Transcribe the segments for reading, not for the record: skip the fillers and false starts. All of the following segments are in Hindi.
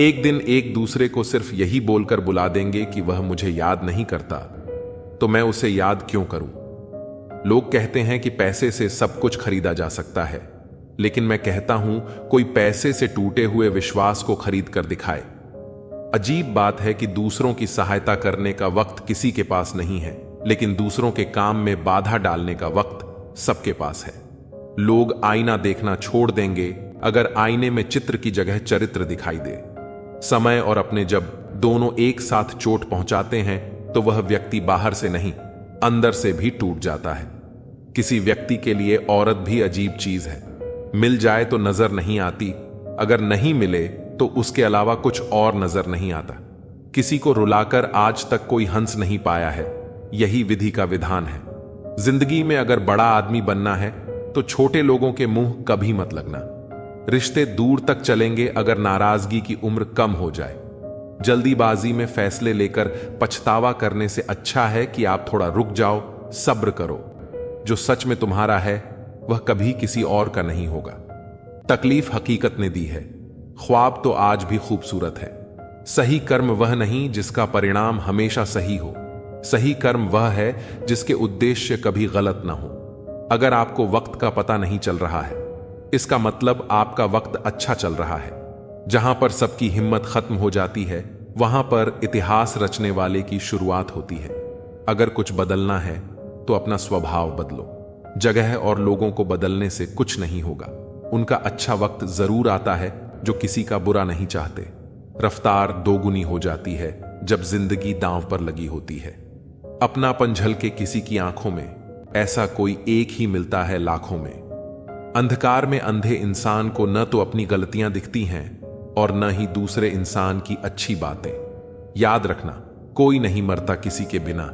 एक दिन एक दूसरे को सिर्फ यही बोलकर बुला देंगे कि वह मुझे याद नहीं करता, तो मैं उसे याद क्यों करूं? लोग कहते हैं कि पैसे से सब कुछ खरीदा जा सकता है, लेकिन मैं कहता हूं कोई पैसे से टूटे हुए विश्वास को खरीद कर दिखाए। अजीब बात है कि दूसरों की सहायता करने का वक्त किसी के पास नहीं है, लेकिन दूसरों के काम में बाधा डालने का वक्त सबके पास है। लोग आईना देखना छोड़ देंगे अगर आईने में चित्र की जगह चरित्र दिखाई दे। समय और अपने जब दोनों एक साथ चोट पहुंचाते हैं तो वह व्यक्ति बाहर से नहीं, अंदर से भी टूट जाता है। किसी व्यक्ति के लिए औरत भी अजीब चीज है। मिल जाए तो नजर नहीं आती, अगर नहीं मिले तो उसके अलावा कुछ और नजर नहीं आता। किसी को रुलाकर आज तक कोई हंस नहीं पाया है, यही विधि का विधान है। जिंदगी में अगर बड़ा आदमी बनना है तो छोटे लोगों के मुंह कभी मत लगना। रिश्ते दूर तक चलेंगे अगर नाराजगी की उम्र कम हो जाए। जल्दीबाजी में फैसले लेकर पछतावा करने से अच्छा है कि आप थोड़ा रुक जाओ, सब्र करो। जो सच में तुम्हारा है वह कभी किसी और का नहीं होगा। तकलीफ हकीकत ने दी है, ख्वाब तो आज भी खूबसूरत है। सही कर्म वह नहीं जिसका परिणाम हमेशा सही हो, सही कर्म वह है जिसके उद्देश्य कभी गलत ना हो। अगर आपको वक्त का पता नहीं चल रहा है, इसका मतलब आपका वक्त अच्छा चल रहा है। जहां पर सबकी हिम्मत खत्म हो जाती है, वहां पर इतिहास रचने वाले की शुरुआत होती है। अगर कुछ बदलना है तो अपना स्वभाव बदलो। जगह और लोगों को बदलने से कुछ नहीं होगा। उनका अच्छा वक्त जरूर आता है जो किसी का बुरा नहीं चाहते। रफ्तार दोगुनी हो जाती है जब जिंदगी दांव पर लगी होती है। अपनापन झलके किसी की आंखों में, ऐसा कोई एक ही मिलता है लाखों में। अंधकार में अंधे इंसान को न तो अपनी गलतियां दिखती हैं और न ही दूसरे इंसान की अच्छी बातें। याद रखना, कोई नहीं मरता किसी के बिना,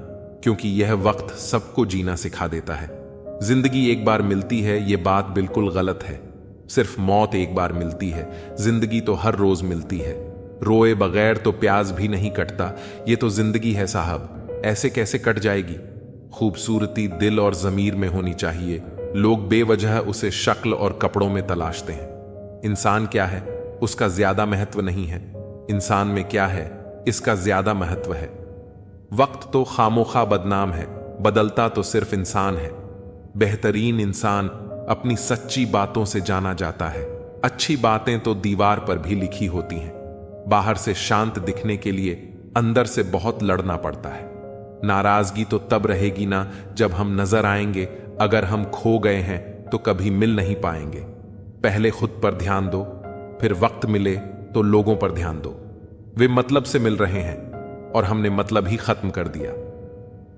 क्योंकि यह वक्त सबको जीना सिखा देता है। जिंदगी एक बार मिलती है, यह बात बिल्कुल गलत है। सिर्फ मौत एक बार मिलती है, जिंदगी तो हर रोज मिलती है। रोए बगैर तो प्याज भी नहीं कटता, ये तो जिंदगी है साहब, ऐसे कैसे कट जाएगी? खूबसूरती दिल और जमीर में होनी चाहिए। लोग बेवजह उसे शक्ल और कपड़ों में तलाशते हैं। इंसान क्या है उसका ज्यादा महत्व नहीं है, इंसान में क्या है इसका ज्यादा महत्व है। वक्त तो खामोखा बदनाम है, बदलता तो सिर्फ इंसान है। बेहतरीन इंसान अपनी सच्ची बातों से जाना जाता है। अच्छी बातें तो दीवार पर भी लिखी होती हैं। बाहर से शांत दिखने के लिए अंदर से बहुत लड़ना पड़ता है। नाराजगी तो तब रहेगी ना जब हम नजर आएंगे। अगर हम खो गए हैं तो कभी मिल नहीं पाएंगे। पहले खुद पर ध्यान दो, फिर वक्त मिले तो लोगों पर ध्यान दो। वे मतलब से मिल रहे हैं और हमने मतलब ही खत्म कर दिया।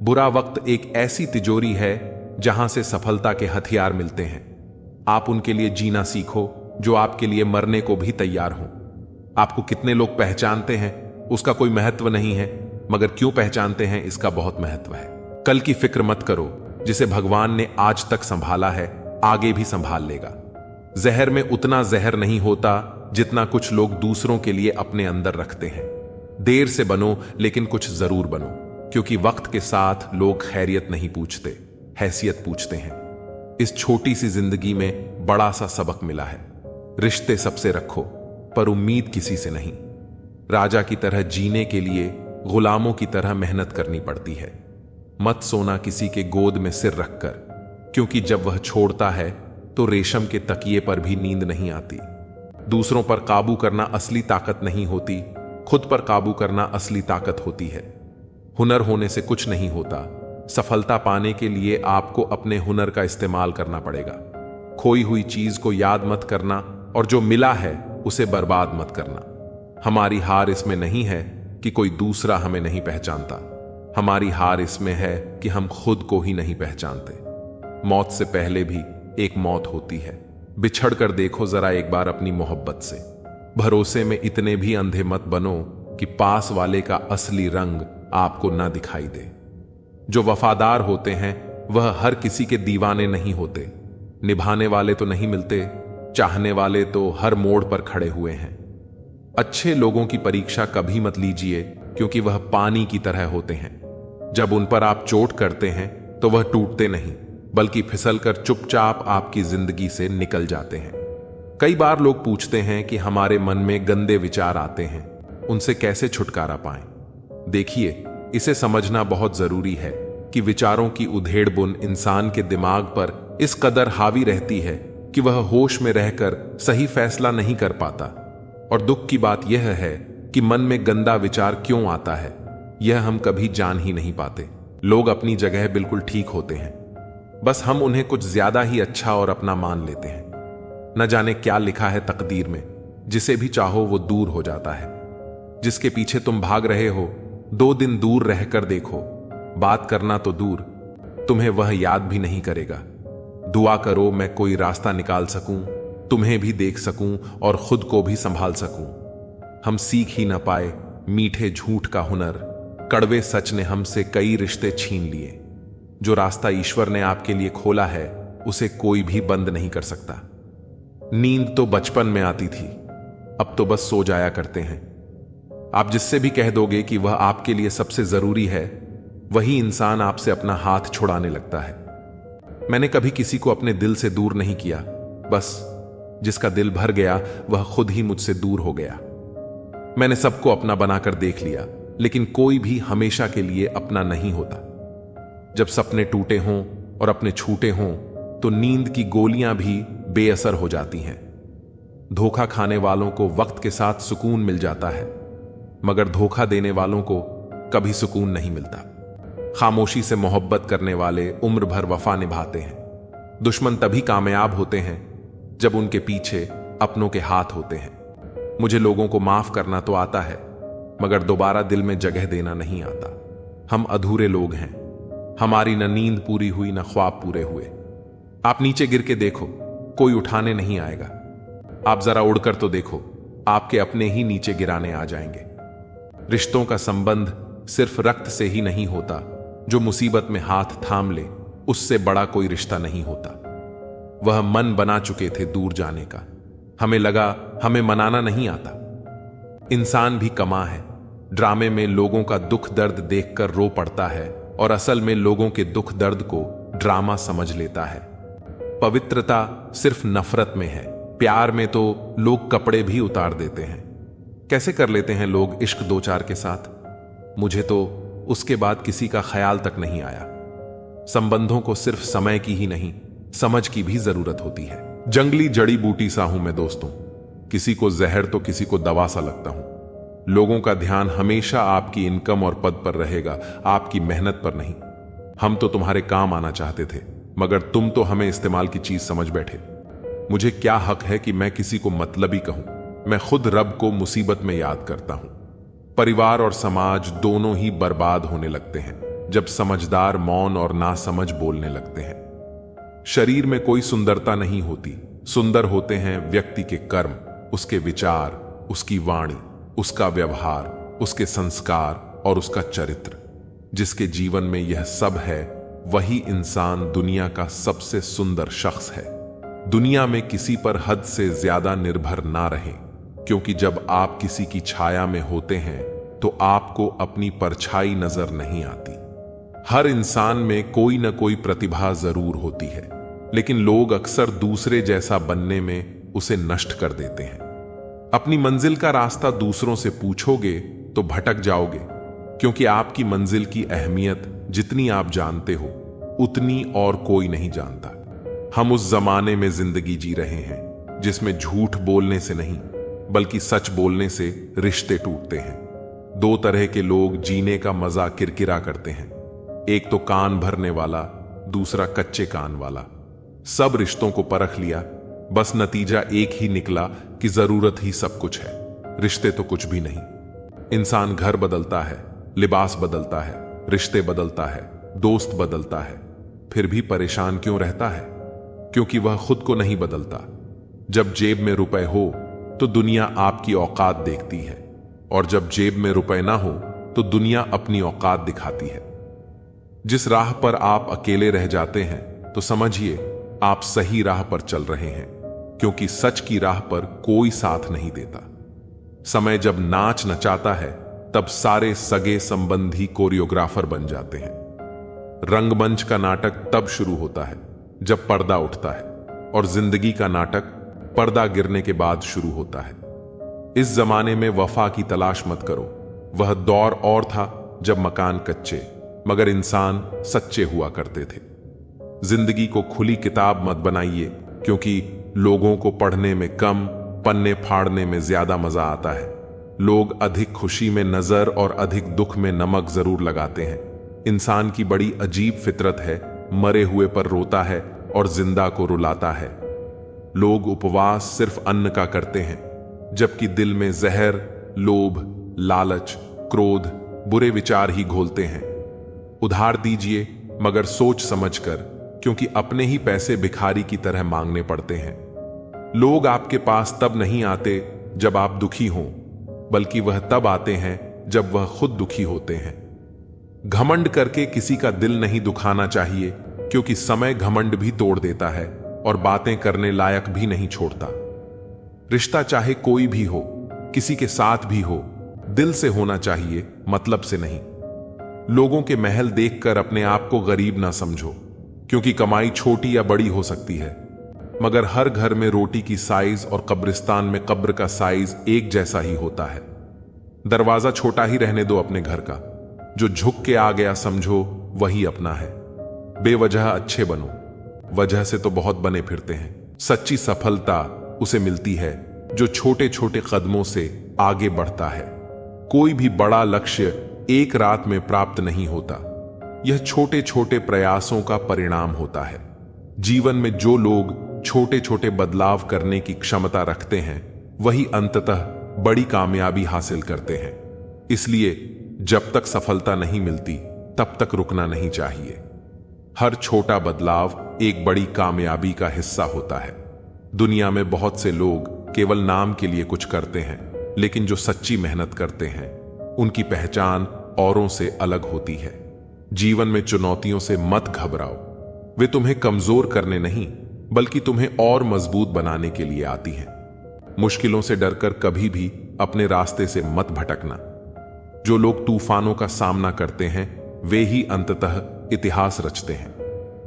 बुरा वक्त एक ऐसी तिजोरी है जहां से सफलता के हथियार मिलते हैं। आप उनके लिए जीना सीखो जो आपके लिए मरने को भी तैयार हो। आपको कितने लोग पहचानते हैं उसका कोई महत्व नहीं है, मगर क्यों पहचानते हैं इसका बहुत महत्व है। कल की फिक्र मत करो, जिसे भगवान ने आज तक संभाला है आगे भी संभाल लेगा। जहर में उतना जहर नहीं होता जितना कुछ लोग दूसरों के लिए अपने अंदर रखते हैं। देर से बनो लेकिन कुछ जरूर बनो, क्योंकि वक्त के साथ लोग खैरियत नहीं पूछते, हैसियत पूछते हैं। इस छोटी सी जिंदगी में बड़ा सा सबक मिला है। रिश्ते सबसे रखो पर उम्मीद किसी से नहीं। राजा की तरह जीने के लिए गुलामों की तरह मेहनत करनी पड़ती है। मत सोना किसी के गोद में सिर रखकर, क्योंकि जब वह छोड़ता है तो रेशम के तकिए पर भी नींद नहीं आती। दूसरों पर काबू करना असली ताकत नहीं होती, खुद पर काबू करना असली ताकत होती है। हुनर होने से कुछ नहीं होता। सफलता पाने के लिए आपको अपने हुनर का इस्तेमाल करना पड़ेगा। खोई हुई चीज को याद मत करना और जो मिला है उसे बर्बाद मत करना। हमारी हार इसमें नहीं है कि कोई दूसरा हमें नहीं पहचानता, हमारी हार इसमें है कि हम खुद को ही नहीं पहचानते। मौत से पहले भी एक मौत होती है। बिछड़ कर देखो जरा एक बार अपनी मोहब्बत से। भरोसे में इतने भी अंधे मत बनो कि पास वाले का असली रंग आपको ना दिखाई दे। जो वफादार होते हैं वह हर किसी के दीवाने नहीं होते। निभाने वाले तो नहीं मिलते, चाहने वाले तो हर मोड़ पर खड़े हुए हैं। अच्छे लोगों की परीक्षा कभी मत लीजिए, क्योंकि वह पानी की तरह होते हैं। जब उन पर आप चोट करते हैं तो वह टूटते नहीं, बल्कि फिसलकर चुपचाप आपकी जिंदगी से निकल जाते हैं। कई बार लोग पूछते हैं कि हमारे मन में गंदे विचार आते हैं, उनसे कैसे छुटकारा पाएं। देखिए, इसे समझना बहुत जरूरी है कि विचारों की उधेड़ बुन इंसान के दिमाग पर इस कदर हावी रहती है कि वह होश में रहकर सही फैसला नहीं कर पाता। और दुख की बात यह है कि मन में गंदा विचार क्यों आता है, यह हम कभी जान ही नहीं पाते। लोग अपनी जगह बिल्कुल ठीक होते हैं, बस हम उन्हें कुछ ज्यादा ही अच्छा और अपना मान लेते हैं। न जाने क्या लिखा है तकदीर में, जिसे भी चाहो वो दूर हो जाता है। जिसके पीछे तुम भाग रहे हो, 2 दिन दूर रहकर देखो, बात करना तो दूर, तुम्हें वह याद भी नहीं करेगा। दुआ करो मैं कोई रास्ता निकाल सकूं, तुम्हें भी देख सकूं और खुद को भी संभाल सकूं। हम सीख ही न पाए मीठे झूठ का हुनर, कड़वे सच ने हमसे कई रिश्ते छीन लिए। जो रास्ता ईश्वर ने आपके लिए खोला है, उसे कोई भी बंद नहीं कर सकता। नींद तो बचपन में आती थी, अब तो बस सो जाया करते हैं। आप जिससे भी कह दोगे कि वह आपके लिए सबसे जरूरी है, वही इंसान आपसे अपना हाथ छुड़ाने लगता है। मैंने कभी किसी को अपने दिल से दूर नहीं किया, बस जिसका दिल भर गया वह खुद ही मुझसे दूर हो गया। मैंने सबको अपना बनाकर देख लिया, लेकिन कोई भी हमेशा के लिए अपना नहीं होता। जब सपने टूटे हों और अपने छूटे हों, तो नींद की गोलियां भी बेअसर हो जाती हैं। धोखा खाने वालों को वक्त के साथ सुकून मिल जाता है, मगर धोखा देने वालों को कभी सुकून नहीं मिलता। खामोशी से मोहब्बत करने वाले उम्र भर वफा निभाते हैं। दुश्मन तभी कामयाब होते हैं जब उनके पीछे अपनों के हाथ होते हैं। मुझे लोगों को माफ करना तो आता है, मगर दोबारा दिल में जगह देना नहीं आता। हम अधूरे लोग हैं, हमारी न नींद पूरी हुई न ख्वाब पूरे हुए। आप नीचे गिर के देखो, कोई उठाने नहीं आएगा। आप जरा उड़कर तो देखो, आपके अपने ही नीचे गिराने आ जाएंगे। रिश्तों का संबंध सिर्फ रक्त से ही नहीं होता, जो मुसीबत में हाथ थाम ले उससे बड़ा कोई रिश्ता नहीं होता। वह मन बना चुके थे दूर जाने का, हमें लगा हमें मनाना नहीं आता। इंसान भी कमा है, ड्रामे में लोगों का दुख दर्द देखकर रो पड़ता है और असल में लोगों के दुख दर्द को ड्रामा समझ लेता है। पवित्रता सिर्फ नफरत में है, प्यार में तो लोग कपड़े भी उतार देते हैं। कैसे कर लेते हैं लोग इश्क 2-4 के साथ, मुझे तो उसके बाद किसी का ख्याल तक नहीं आया। संबंधों को सिर्फ समय की ही नहीं, समझ की भी जरूरत होती है। जंगली जड़ी बूटी सा हूं मैं दोस्तों, किसी को जहर तो किसी को दवा सा लगता हूं। लोगों का ध्यान हमेशा आपकी इनकम और पद पर रहेगा, आपकी मेहनत पर नहीं। हम तो तुम्हारे काम आना चाहते थे, मगर तुम तो हमें इस्तेमाल की चीज समझ बैठे। मुझे क्या हक है कि मैं किसी को मतलबी कहूं। मैं खुद रब को मुसीबत में याद करता हूं। परिवार और समाज दोनों ही बर्बाद होने लगते हैं जब समझदार मौन और नासमझ बोलने लगते हैं। शरीर में कोई सुंदरता नहीं होती, सुंदर होते हैं व्यक्ति के कर्म, उसके विचार, उसकी वाणी, उसका व्यवहार, उसके संस्कार और उसका चरित्र। जिसके जीवन में यह सब है, वही इंसान दुनिया का सबसे सुंदर शख्स है। दुनिया में किसी पर हद से ज्यादा निर्भर ना रहें, क्योंकि जब आप किसी की छाया में होते हैं तो आपको अपनी परछाई नजर नहीं आती। हर इंसान में कोई न कोई प्रतिभा जरूर होती है, लेकिन लोग अक्सर दूसरे जैसा बनने में उसे नष्ट कर देते हैं। अपनी मंजिल का रास्ता दूसरों से पूछोगे तो भटक जाओगे, क्योंकि आपकी मंजिल की अहमियत जितनी आप जानते हो उतनी और कोई नहीं जानता। हम उस जमाने में जिंदगी जी रहे हैं जिसमें झूठ बोलने से नहीं बल्कि सच बोलने से रिश्ते टूटते हैं। 2 तरह के लोग जीने का मजा किरकिरा करते हैं, एक तो कान भरने वाला, दूसरा कच्चे कान वाला। सब रिश्तों को परख लिया, बस नतीजा एक ही निकला कि जरूरत ही सब कुछ है, रिश्ते तो कुछ भी नहीं। इंसान घर बदलता है, लिबास बदलता है, रिश्ते बदलता है, दोस्त बदलता है, फिर भी परेशान क्यों रहता है? क्योंकि वह खुद को नहीं बदलता। जब जेब में रुपए हो तो दुनिया आपकी औकात देखती है, और जब जेब में रुपए ना हो तो दुनिया अपनी औकात दिखाती है। जिस राह पर आप अकेले रह जाते हैं तो समझिए आप सही राह पर चल रहे हैं, क्योंकि सच की राह पर कोई साथ नहीं देता। समय जब नाच नचाता है तब सारे सगे संबंधी कोरियोग्राफर बन जाते हैं। रंगमंच का नाटक तब शुरू होता है जब पर्दा उठता है, और जिंदगी का नाटक पर्दा गिरने के बाद शुरू होता है। इस जमाने में वफा की तलाश मत करो। वह दौर और था जब मकान कच्चे मगर इंसान सच्चे हुआ करते थे। जिंदगी को खुली किताब मत बनाइए, क्योंकि लोगों को पढ़ने में कम, पन्ने फाड़ने में ज्यादा मजा आता है। लोग अधिक खुशी में नजर और अधिक दुख में नमक जरूर लगाते हैं। इंसान की बड़ी अजीब फितरत है, मरे हुए पर रोता है और जिंदा को रुलाता है। लोग उपवास सिर्फ अन्न का करते हैं, जबकि दिल में जहर, लोभ, लालच, क्रोध, बुरे विचार ही घोलते हैं। उधार दीजिए मगर सोच समझकर, क्योंकि अपने ही पैसे भिखारी की तरह मांगने पड़ते हैं। लोग आपके पास तब नहीं आते जब आप दुखी हों, बल्कि वह तब आते हैं जब वह खुद दुखी होते हैं। घमंड करके किसी का दिल नहीं दुखाना चाहिए, क्योंकि समय घमंड भी तोड़ देता है और बातें करने लायक भी नहीं छोड़ता। रिश्ता चाहे कोई भी हो, किसी के साथ भी हो, दिल से होना चाहिए, मतलब से नहीं। लोगों के महल देखकर अपने आप को गरीब ना समझो, क्योंकि कमाई छोटी या बड़ी हो सकती है, मगर हर घर में रोटी की साइज और कब्रिस्तान में कब्र का साइज एक जैसा ही होता है। दरवाजा छोटा ही रहने दो अपने घर का, जो झुक के आ गया समझो वही अपना है। बेवजह अच्छे बनो, वजह से तो बहुत बने फिरते हैं। सच्ची सफलता उसे मिलती है जो छोटे छोटे कदमों से आगे बढ़ता है। कोई भी बड़ा लक्ष्य एक रात में प्राप्त नहीं होता, यह छोटे छोटे प्रयासों का परिणाम होता है। जीवन में जो लोग छोटे छोटे बदलाव करने की क्षमता रखते हैं, वही अंततः बड़ी कामयाबी हासिल करते हैं। इसलिए जब तक सफलता नहीं मिलती, तब तक रुकना नहीं चाहिए। हर छोटा बदलाव एक बड़ी कामयाबी का हिस्सा होता है। दुनिया में बहुत से लोग केवल नाम के लिए कुछ करते हैं, लेकिन जो सच्ची मेहनत करते हैं, उनकी पहचान औरों से अलग होती है। जीवन में चुनौतियों से मत घबराओ, वे तुम्हें कमजोर करने नहीं, बल्कि तुम्हें और मजबूत बनाने के लिए आती हैं। मुश्किलों से डरकर कभी भी अपने रास्ते से मत भटकना। जो लोग तूफानों का सामना करते हैं, वे ही अंततः इतिहास रचते हैं।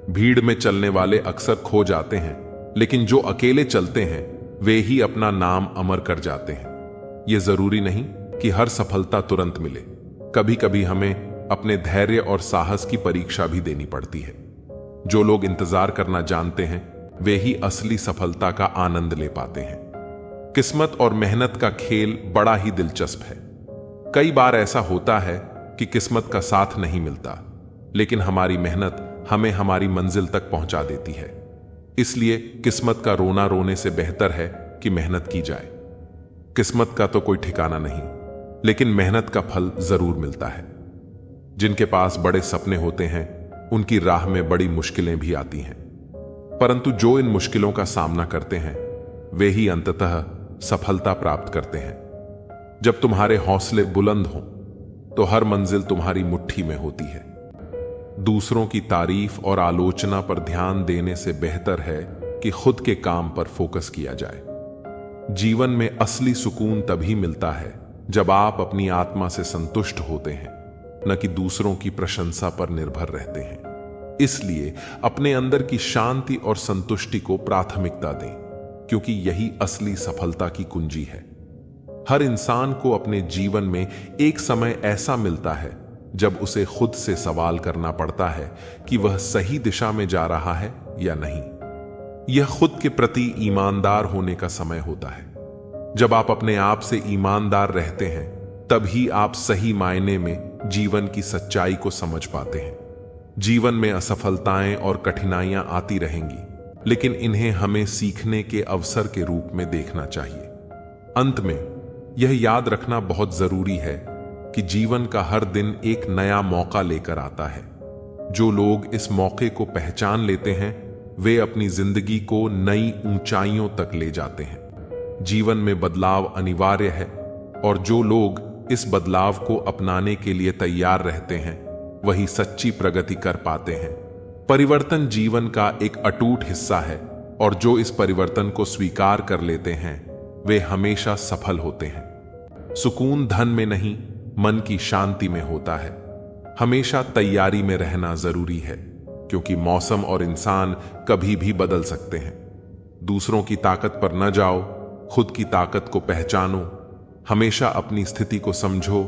भीड़ में चलने वाले अक्सर खो जाते हैं, लेकिन जो अकेले चलते हैं, वे ही अपना नाम अमर कर जाते हैं। यह जरूरी नहीं कि हर सफलता तुरंत मिले। कभी कभी हमें अपने धैर्य और साहस की परीक्षा भी देनी पड़ती है। जो लोग इंतजार करना जानते हैं, वे ही असली सफलता का आनंद ले पाते हैं। किस्मत और मेहनत का खेल बड़ा ही दिलचस्प है। कई बार ऐसा होता है कि किस्मत का साथ नहीं मिलता, लेकिन हमारी मेहनत हमें हमारी मंजिल तक पहुंचा देती है। इसलिए किस्मत का रोना रोने से बेहतर है कि मेहनत की जाए। किस्मत का तो कोई ठिकाना नहीं, लेकिन मेहनत का फल जरूर मिलता है। जिनके पास बड़े सपने होते हैं, उनकी राह में बड़ी मुश्किलें भी आती हैं, परंतु जो इन मुश्किलों का सामना करते हैं, वे ही अंततः सफलता प्राप्त करते हैं। जब तुम्हारे हौसले बुलंद हों, तो हर मंजिल तुम्हारी मुट्ठी में होती है। दूसरों की तारीफ और आलोचना पर ध्यान देने से बेहतर है कि खुद के काम पर फोकस किया जाए। जीवन में असली सुकून तभी मिलता है जब आप अपनी आत्मा से संतुष्ट होते हैं, न कि दूसरों की प्रशंसा पर निर्भर रहते हैं। इसलिए अपने अंदर की शांति और संतुष्टि को प्राथमिकता दें, क्योंकि यही असली सफलता की कुंजी है। हर इंसान को अपने जीवन में एक समय ऐसा मिलता है जब उसे खुद से सवाल करना पड़ता है कि वह सही दिशा में जा रहा है या नहीं। यह खुद के प्रति ईमानदार होने का समय होता है। जब आप अपने आप से ईमानदार रहते हैं, तभी आप सही मायने में जीवन की सच्चाई को समझ पाते हैं। जीवन में असफलताएं और कठिनाइयां आती रहेंगी, लेकिन इन्हें हमें सीखने के अवसर के रूप में देखना चाहिए। अंत में यह याद रखना बहुत जरूरी है कि जीवन का हर दिन एक नया मौका लेकर आता है। जो लोग इस मौके को पहचान लेते हैं, वे अपनी जिंदगी को नई ऊंचाइयों तक ले जाते हैं। जीवन में बदलाव अनिवार्य है, और जो लोग इस बदलाव को अपनाने के लिए तैयार रहते हैं, वही सच्ची प्रगति कर पाते हैं। परिवर्तन जीवन का एक अटूट हिस्सा है, और जो इस परिवर्तन को स्वीकार कर लेते हैं, वे हमेशा सफल होते हैं। सुकून धन में नहीं, मन की शांति में होता है। हमेशा तैयारी में रहना जरूरी है, क्योंकि मौसम और इंसान कभी भी बदल सकते हैं। दूसरों की ताकत पर न जाओ, खुद की ताकत को पहचानो। हमेशा अपनी स्थिति को समझो।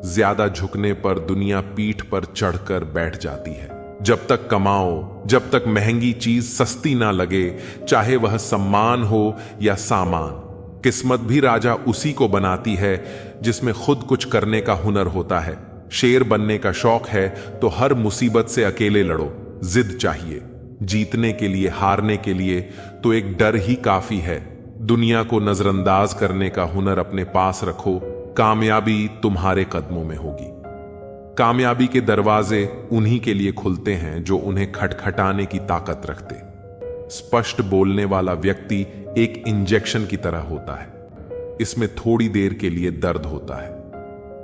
ज्यादा झुकने पर दुनिया पीठ पर चढ़कर बैठ जाती है। जब तक कमाओ, जब तक महंगी चीज सस्ती ना लगे, चाहे वह सम्मान हो या सामान। किस्मत भी राजा उसी को बनाती है जिसमें खुद कुछ करने का हुनर होता है। शेर बनने का शौक है तो हर मुसीबत से अकेले लड़ो। जिद चाहिए जीतने के लिए, हारने के लिए तो एक डर ही काफी है। दुनिया को नजरअंदाज करने का हुनर अपने पास रखो। कामयाबी तुम्हारे कदमों में होगी। कामयाबी के दरवाजे उन्हीं के लिए खुलते हैं जो उन्हें खटखटाने की ताकत रखते। स्पष्ट बोलने वाला व्यक्ति एक इंजेक्शन की तरह होता है। इसमें थोड़ी देर के लिए दर्द होता है।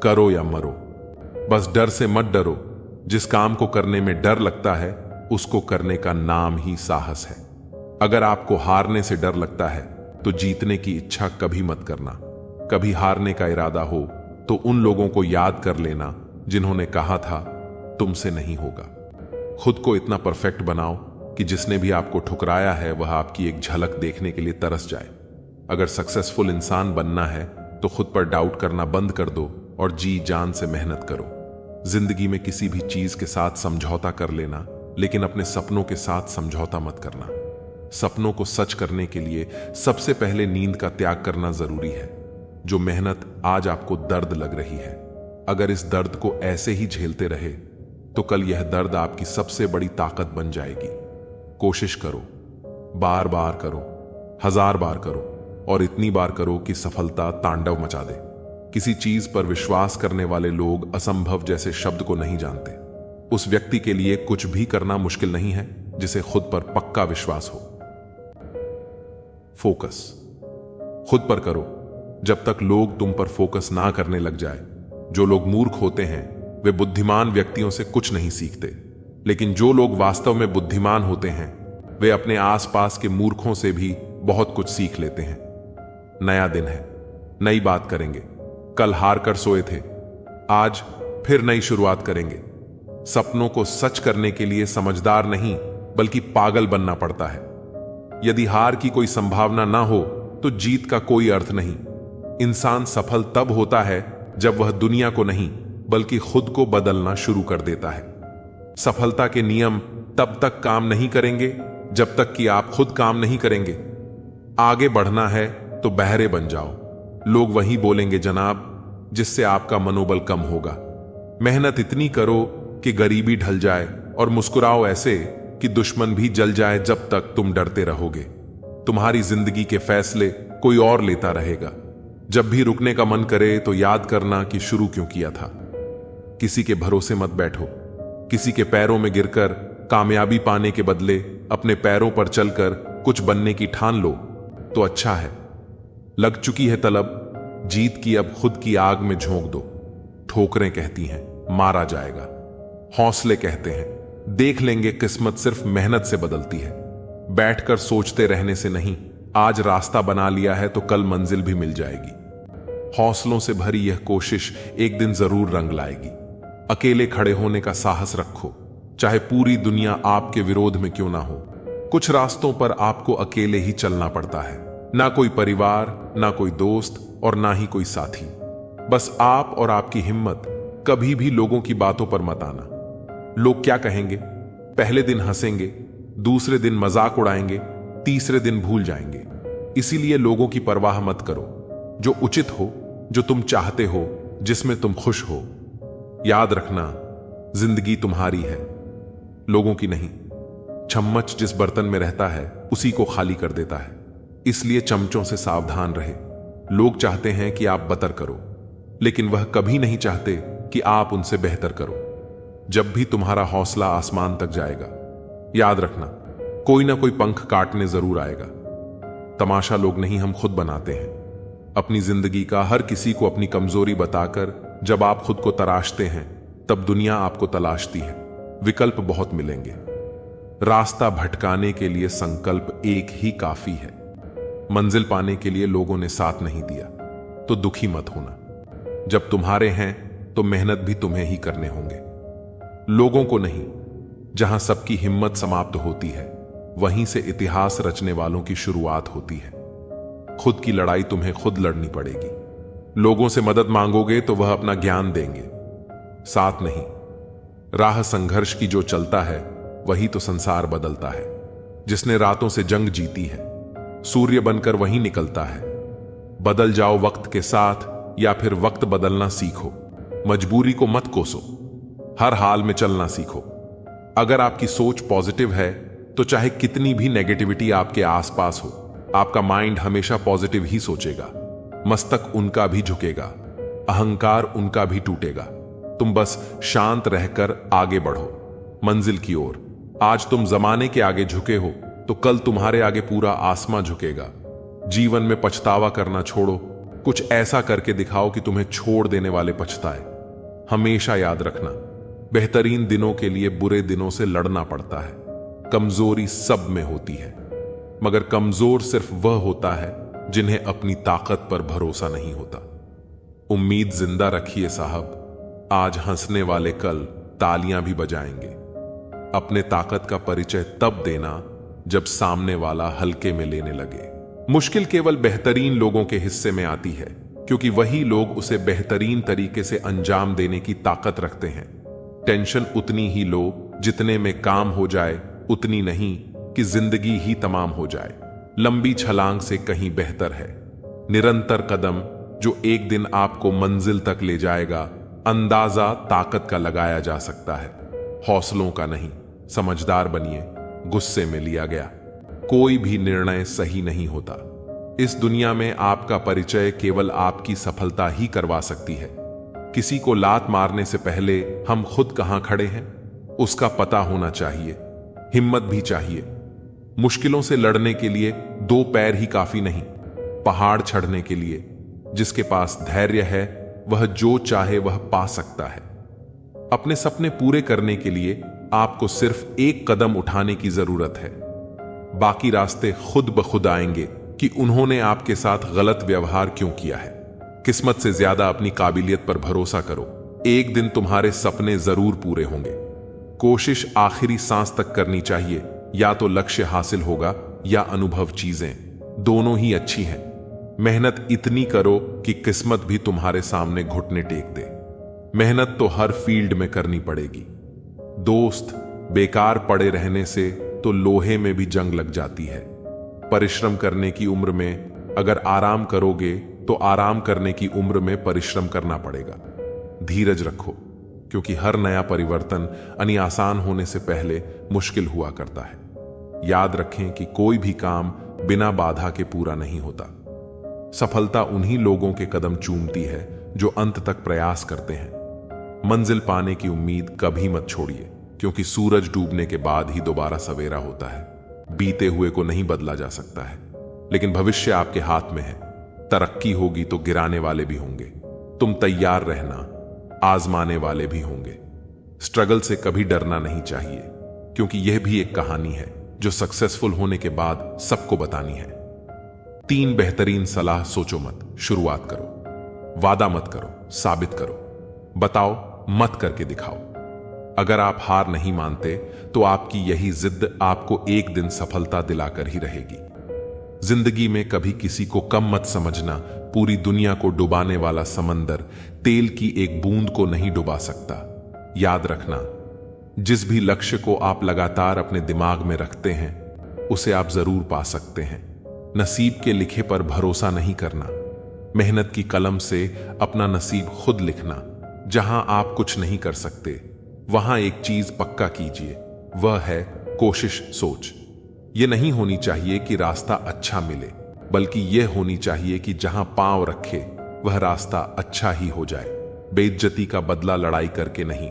करो या मरो, बस डर से मत डरो। जिस काम को करने में डर लगता है उसको करने का नाम ही साहस है। अगर आपको हारने से डर लगता है तो जीतने की इच्छा कभी मत करना। कभी हारने का इरादा हो तो उन लोगों को याद कर लेना जिन्होंने कहा था तुमसे नहीं होगा। खुद को इतना परफेक्ट बनाओ कि जिसने भी आपको ठुकराया है वह आपकी एक झलक देखने के लिए तरस जाए। अगर सक्सेसफुल इंसान बनना है तो खुद पर डाउट करना बंद कर दो और जी जान से मेहनत करो। जिंदगी में किसी भी चीज के साथ समझौता कर लेना, लेकिन अपने सपनों के साथ समझौता मत करना। सपनों को सच करने के लिए सबसे पहले नींद का त्याग करना जरूरी है। जो मेहनत आज आपको दर्द लग रही है, अगर इस दर्द को ऐसे ही झेलते रहे तो कल यह दर्द आपकी सबसे बड़ी ताकत बन जाएगी। कोशिश करो, बार बार करो, 1000 बार करो और इतनी बार करो कि सफलता तांडव मचा दे। किसी चीज पर विश्वास करने वाले लोग असंभव जैसे शब्द को नहीं जानते। उस व्यक्ति के लिए कुछ भी करना मुश्किल नहीं है जिसे खुद पर पक्का विश्वास हो। फोकस खुद पर करो जब तक लोग तुम पर फोकस ना करने लग जाए। जो लोग मूर्ख होते हैं वे बुद्धिमान व्यक्तियों से कुछ नहीं सीखते, लेकिन जो लोग वास्तव में बुद्धिमान होते हैं वे अपने आसपास के मूर्खों से भी बहुत कुछ सीख लेते हैं। नया दिन है, नई बात करेंगे। कल हार कर सोए थे, आज फिर नई शुरुआत करेंगे। सपनों को सच करने के लिए समझदार नहीं बल्कि पागल बनना पड़ता है। यदि हार की कोई संभावना ना हो तो जीत का कोई अर्थ नहीं। इंसान सफल तब होता है जब वह दुनिया को नहीं बल्कि खुद को बदलना शुरू कर देता है। सफलता के नियम तब तक काम नहीं करेंगे जब तक कि आप खुद काम नहीं करेंगे। आगे बढ़ना है तो बहरे बन जाओ। लोग वही बोलेंगे जनाब जिससे आपका मनोबल कम होगा। मेहनत इतनी करो कि गरीबी ढल जाए और मुस्कुराओ ऐसे कि दुश्मन भी जल जाए जब तक तुम डरते रहोगे। तुम्हारी जिंदगी के फैसले कोई और लेता रहेगा। जब भी रुकने का मन करे तो याद करना कि शुरू क्यों किया था। किसी के भरोसे मत बैठो। किसी के पैरों में गिरकर कामयाबी पाने के बदले अपने पैरों पर चलकर कुछ बनने की ठान लो तो अच्छा है। लग चुकी है तलब, जीत की अब खुद की आग में झोंक दो। ठोकरें कहती हैं मारा जाएगा, हौसले कहते हैं देख लेंगे। किस्मत सिर्फ मेहनत से बदलती है। बैठकर सोचते रहने से नहीं, आज रास्ता बना लिया है तो कल मंजिल भी मिल जाएगी। हौसलों से भरी यह कोशिश एक दिन जरूर रंग लाएगी। अकेले खड़े होने का साहस रखो, चाहे पूरी दुनिया आपके विरोध में क्यों ना हो। कुछ रास्तों पर आपको अकेले ही चलना पड़ता है। ना कोई परिवार, ना कोई दोस्त और ना ही कोई साथी। बस आप और आपकी हिम्मत। कभी भी लोगों की बातों पर मत आना। लोग क्या कहेंगे? पहले दिन हंसेंगे, दूसरे दिन मजाक उड़ाएंगे, तीसरे दिन भूल जाएंगे। इसीलिए लोगों की परवाह मत करो। जो उचित हो, जो तुम चाहते हो, जिसमें तुम खुश हो। याद रखना, जिंदगी तुम्हारी है, लोगों की नहीं। चम्मच जिस बर्तन में रहता है उसी को खाली कर देता है। इसलिए चमचों से सावधान रहे। लोग चाहते हैं कि आप बतर करो, लेकिन वह कभी नहीं चाहते कि आप उनसे बेहतर करो। जब भी तुम्हारा हौसला आसमान तक जाएगा, याद रखना कोई ना कोई पंख काटने जरूर आएगा। तमाशा लोग नहीं, हम खुद बनाते हैं अपनी जिंदगी का। हर किसी को अपनी कमजोरी बताकर जब आप खुद को तराशते हैं तब दुनिया आपको तलाशती है। विकल्प बहुत मिलेंगे। रास्ता भटकाने के लिए संकल्प एक ही काफी है। मंजिल पाने के लिए लोगों ने साथ नहीं दिया तो दुखी मत होना। जब तुम्हारे हैं तो मेहनत भी तुम्हें ही करने होंगे, लोगों को नहीं। जहां सबकी हिम्मत समाप्त होती है वहीं से इतिहास रचने वालों की शुरुआत होती है। खुद की लड़ाई तुम्हें खुद लड़नी पड़ेगी। लोगों से मदद मांगोगे तो वह अपना ज्ञान देंगे, साथ नहीं। राह संघर्ष की जो चलता है वही तो संसार बदलता है। जिसने रातों से जंग जीती है सूर्य बनकर वही निकलता है। बदल जाओ वक्त के साथ या फिर वक्त बदलना सीखो। मजबूरी को मत कोसो, हर हाल में चलना सीखो। अगर आपकी सोच पॉजिटिव है तो चाहे कितनी भी नेगेटिविटी आपके आसपास हो, आपका माइंड हमेशा पॉजिटिव ही सोचेगा। मस्तक उनका भी झुकेगा, अहंकार उनका भी टूटेगा। तुम बस शांत रहकर आगे बढ़ो मंजिल की ओर। आज तुम जमाने के आगे झुके हो तो कल तुम्हारे आगे पूरा आसमां झुकेगा। जीवन में पछतावा करना छोड़ो, कुछ ऐसा करके दिखाओ कि तुम्हें छोड़ देने वाले पछताए। हमेशा याद रखना, बेहतरीन दिनों के लिए बुरे दिनों से लड़ना पड़ता है। कमजोरी सब में होती है, मगर कमजोर सिर्फ वह होता है जिन्हें अपनी ताकत पर भरोसा नहीं होता। उम्मीद जिंदा रखिए साहब, आज हंसने वाले कल तालियां भी बजाएंगे। अपने ताकत का परिचय तब देना जब सामने वाला हल्के में लेने लगे। मुश्किल केवल बेहतरीन लोगों के हिस्से में आती है, क्योंकि वही लोग उसे बेहतरीन तरीके से अंजाम देने की ताकत रखते हैं। टेंशन उतनी ही लो जितने में काम हो जाए, उतनी नहीं कि जिंदगी ही तमाम हो जाए। लंबी छलांग से कहीं बेहतर है निरंतर कदम, जो एक दिन आपको मंजिल तक ले जाएगा। अंदाजा ताकत का लगाया जा सकता है, हौसलों का नहीं। समझदार बनिए, गुस्से में लिया गया कोई भी निर्णय सही नहीं होता। इस दुनिया में आपका परिचय केवल आपकी सफलता ही करवा सकती है। किसी को लात मारने से पहले हम खुद कहां खड़े हैं उसका पता होना चाहिए। हिम्मत भी चाहिए। मुश्किलों से लड़ने के लिए दो पैर ही काफी नहीं, पहाड़ चढ़ने के लिए जिसके पास धैर्य है वह जो चाहे वह पा सकता है। अपने सपने पूरे करने के लिए आपको सिर्फ एक कदम उठाने की जरूरत है। बाकी रास्ते खुद ब खुद आएंगे कि उन्होंने आपके साथ गलत व्यवहार क्यों किया है। किस्मत से ज्यादा अपनी काबिलियत पर भरोसा करो। एक दिन तुम्हारे सपने जरूर पूरे होंगे। कोशिश आखिरी सांस तक करनी चाहिए। या तो लक्ष्य हासिल होगा या अनुभव, चीजें दोनों ही अच्छी हैं। मेहनत इतनी करो कि किस्मत भी तुम्हारे सामने घुटने टेक दे। मेहनत तो हर फील्ड में करनी पड़ेगी दोस्त। बेकार पड़े रहने से तो लोहे में भी जंग लग जाती है। परिश्रम करने की उम्र में अगर आराम करोगे तो आराम करने की उम्र में परिश्रम करना पड़ेगा। धीरज रखो, क्योंकि हर नया परिवर्तन आसान होने से पहले मुश्किल हुआ करता है। याद रखें कि कोई भी काम बिना बाधा के पूरा नहीं होता। सफलता उन्हीं लोगों के कदम चूमती है जो अंत तक प्रयास करते हैं। मंजिल पाने की उम्मीद कभी मत छोड़िए, क्योंकि सूरज डूबने के बाद ही दोबारा सवेरा होता है। बीते हुए को नहीं बदला जा सकता है, लेकिन भविष्य आपके हाथ में है। तरक्की होगी तो गिराने वाले भी होंगे। तुम तैयार रहना, आजमाने वाले भी होंगे। स्ट्रगल से कभी डरना नहीं चाहिए, क्योंकि यह भी एक कहानी है जो सक्सेसफुल होने के बाद सबको बतानी है। 3 बेहतरीन सलाह सोचो मत, शुरुआत करो। वादा मत करो, साबित करो। बताओ मत करके दिखाओ। अगर आप हार नहीं मानते तो आपकी यही जिद आपको एक दिन सफलता दिलाकर ही रहेगी। जिंदगी में कभी किसी को कम मत समझना। पूरी दुनिया को डुबाने वाला समंदर तेल की एक बूंद को नहीं डुबा सकता। याद रखना, जिस भी लक्ष्य को आप लगातार अपने दिमाग में रखते हैं उसे आप जरूर पा सकते हैं। नसीब के लिखे पर भरोसा नहीं करना। मेहनत की कलम से अपना नसीब खुद लिखना। जहां आप कुछ नहीं कर सकते वहां एक चीज पक्का कीजिए, वह है कोशिश। सोच यह नहीं होनी चाहिए कि रास्ता अच्छा मिले, बल्कि यह होनी चाहिए कि जहां पांव रखे वह रास्ता अच्छा ही हो जाए। बेइज्जती का बदला लड़ाई करके नहीं,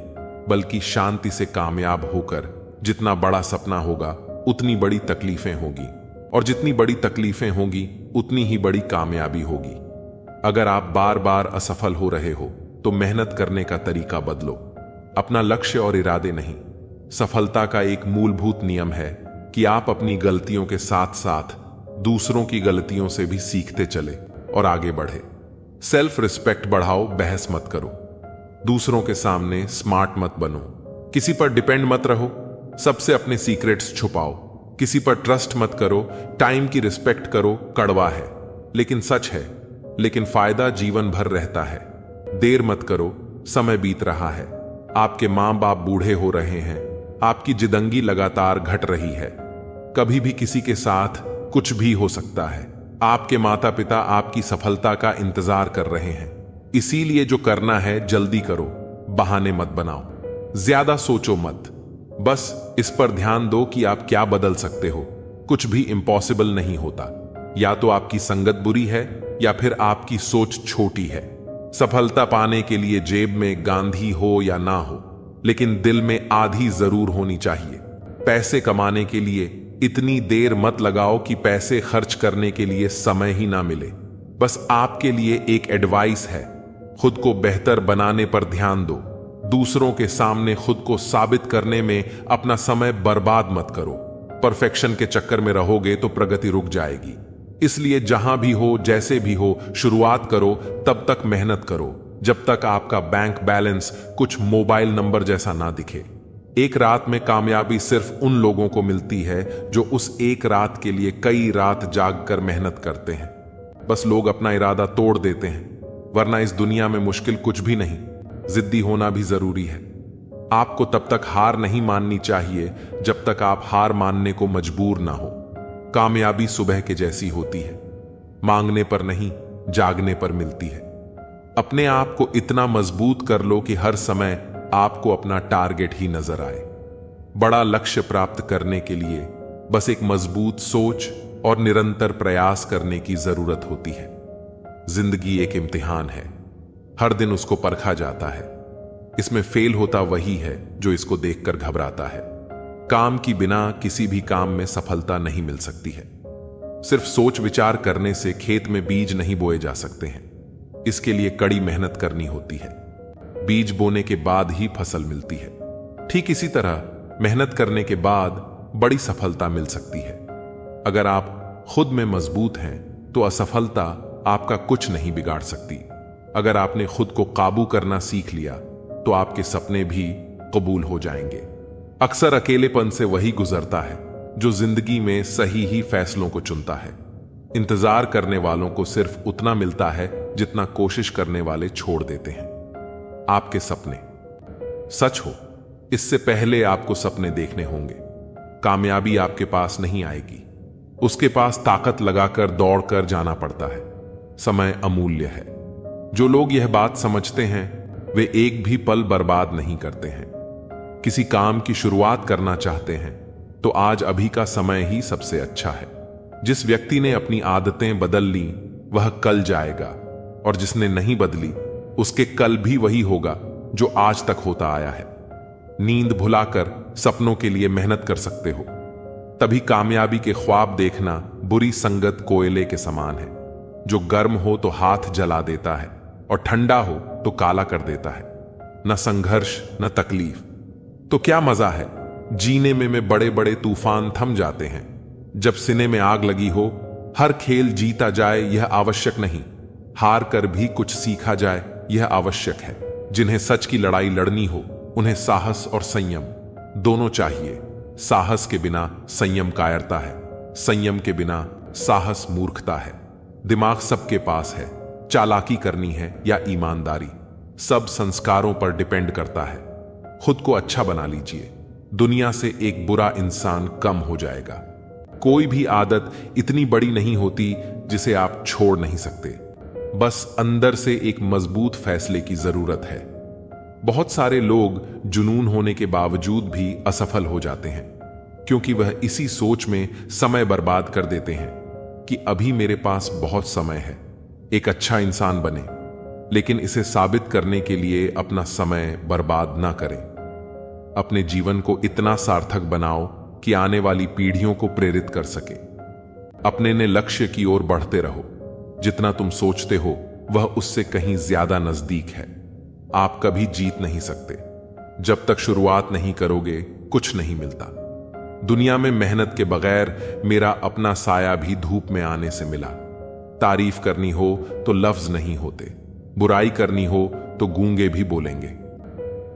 बल्कि शांति से कामयाब होकर। जितना बड़ा सपना होगा उतनी बड़ी तकलीफें होगी, और जितनी बड़ी तकलीफें होगी उतनी ही बड़ी कामयाबी होगी। अगर आप बार बार असफल हो रहे हो तो मेहनत करने का तरीका बदलो, अपना लक्ष्य और इरादे नहीं। सफलता का एक मूलभूत नियम है कि आप अपनी गलतियों के साथ साथ दूसरों की गलतियों से भी सीखते चले और आगे बढ़े। सेल्फ रिस्पेक्ट बढ़ाओ, बहस मत करो। दूसरों के सामने स्मार्ट मत बनो। किसी पर डिपेंड मत रहो। सबसे अपने सीक्रेट्स छुपाओ। किसी पर ट्रस्ट मत करो, टाइम की रिस्पेक्ट करो। कड़वा है लेकिन सच है, लेकिन फायदा जीवन भर रहता है। देर मत करो, समय बीत रहा है। आपके मां बाप बूढ़े हो रहे हैं, आपकी जिंदगी लगातार घट रही है। कभी भी किसी के साथ कुछ भी हो सकता है। आपके माता पिता आपकी सफलता का इंतजार कर रहे हैं, इसीलिए जो करना है जल्दी करो, बहाने मत बनाओ, ज्यादा सोचो मत। बस इस पर ध्यान दो कि आप क्या बदल सकते हो। कुछ भी इम्पॉसिबल नहीं होता। या तो आपकी संगत बुरी है या फिर आपकी सोच छोटी है। सफलता पाने के लिए जेब में गांधी हो या ना हो, लेकिन दिल में आधी जरूर होनी चाहिए। पैसे कमाने के लिए इतनी देर मत लगाओ कि पैसे खर्च करने के लिए समय ही ना मिले। बस आपके लिए एक एडवाइस है, खुद को बेहतर बनाने पर ध्यान दो। दूसरों के सामने खुद को साबित करने में अपना समय बर्बाद मत करो। परफेक्शन के चक्कर में रहोगे तो प्रगति रुक जाएगी। इसलिए जहां भी हो, जैसे भी हो, शुरुआत करो। तब तक मेहनत करो जब तक आपका बैंक बैलेंस कुछ मोबाइल नंबर जैसा ना दिखे। एक रात में कामयाबी सिर्फ उन लोगों को मिलती है जो उस एक रात के लिए कई रात जागकर मेहनत करते हैं। बस लोग अपना इरादा तोड़ देते हैं, वरना इस दुनिया में मुश्किल कुछ भी नहीं। जिद्दी होना भी जरूरी है। आपको तब तक हार नहीं माननी चाहिए जब तक आप हार मानने को मजबूर ना हो। कामयाबी सुबह के जैसी होती है, मांगने पर नहीं, जागने पर मिलती है। अपने आप को इतना मजबूत कर लो कि हर समय आपको अपना टारगेट ही नजर आए। बड़ा लक्ष्य प्राप्त करने के लिए बस एक मजबूत सोच और निरंतर प्रयास करने की जरूरत होती है। जिंदगी एक इम्तिहान है, हर दिन उसको परखा जाता है। इसमें फेल होता वही है जो इसको देखकर घबराता है। काम की बिना किसी भी काम में सफलता नहीं मिल सकती है। सिर्फ सोच विचार करने से खेत में बीज नहीं बोए जा सकते हैं। इसके लिए कड़ी मेहनत करनी होती है। बीज बोने के बाद ही फसल मिलती है। ठीक इसी तरह मेहनत करने के बाद बड़ी सफलता मिल सकती है। अगर आप खुद में मजबूत हैं तो असफलता आपका कुछ नहीं बिगाड़ सकती। अगर आपने खुद को काबू करना सीख लिया तो आपके सपने भी कबूल हो जाएंगे। अक्सर अकेलेपन से वही गुजरता है जो जिंदगी में सही ही फैसलों को चुनता है। इंतजार करने वालों को सिर्फ उतना मिलता है जितना कोशिश करने वाले छोड़ देते हैं। आपके सपने सच हो, इससे पहले आपको सपने देखने होंगे। कामयाबी आपके पास नहीं आएगी, उसके पास ताकत लगाकर दौड़कर जाना पड़ता है। समय अमूल्य है। जो लोग यह बात समझते हैं वे एक भी पल बर्बाद नहीं करते हैं। किसी काम की शुरुआत करना चाहते हैं तो आज अभी का समय ही सबसे अच्छा है। जिस व्यक्ति ने अपनी आदतें बदल ली वह कल जाएगा, और जिसने नहीं बदली उसके कल भी वही होगा जो आज तक होता आया है। नींद भुलाकर सपनों के लिए मेहनत कर सकते हो। तभी कामयाबी के ख्वाब देखना बुरी संगत कोयले के समान है, जो गर्म हो तो हाथ जला देता है और ठंडा हो तो काला कर देता है। न संघर्ष न तकलीफ तो क्या मजा है जीने में बड़े बड़े तूफान थम जाते हैं। जब सीने में आग लगी हो, हर खेल जीता जाए यह आवश्यक नहीं, हार कर भी कुछ सीखा जाए यह आवश्यक है। जिन्हें सच की लड़ाई लड़नी हो उन्हें साहस और संयम दोनों चाहिए। साहस के बिना संयम कायरता है, संयम के बिना साहस मूर्खता है। दिमाग सबके पास है, चालाकी करनी है या ईमानदारी, सब संस्कारों पर डिपेंड करता है। खुद को अच्छा बना लीजिए, दुनिया से एक बुरा इंसान कम हो जाएगा। कोई भी आदत इतनी बड़ी नहीं होती जिसे आप छोड़ नहीं सकते। बस अंदर से एक मजबूत फैसले की जरूरत है। बहुत सारे लोग जुनून होने के बावजूद भी असफल हो जाते हैं, क्योंकि वह इसी सोच में समय बर्बाद कर देते हैं कि अभी मेरे पास बहुत समय है एक अच्छा इंसान बने, लेकिन इसे साबित करने के लिए अपना समय बर्बाद ना करें। अपने जीवन को इतना सार्थक बनाओ कि आने वाली पीढ़ियों को प्रेरित कर सके। अपने ने लक्ष्य की ओर बढ़ते रहो। जितना तुम सोचते हो वह उससे कहीं ज्यादा नजदीक है। आप कभी जीत नहीं सकते। जब तक शुरुआत नहीं करोगे कुछ नहीं मिलता। दुनिया में मेहनत के बगैर मेरा अपना साया भी धूप में आने से मिला। तारीफ करनी हो तो लफ्ज नहीं होते, बुराई करनी हो तो गूंगे भी बोलेंगे।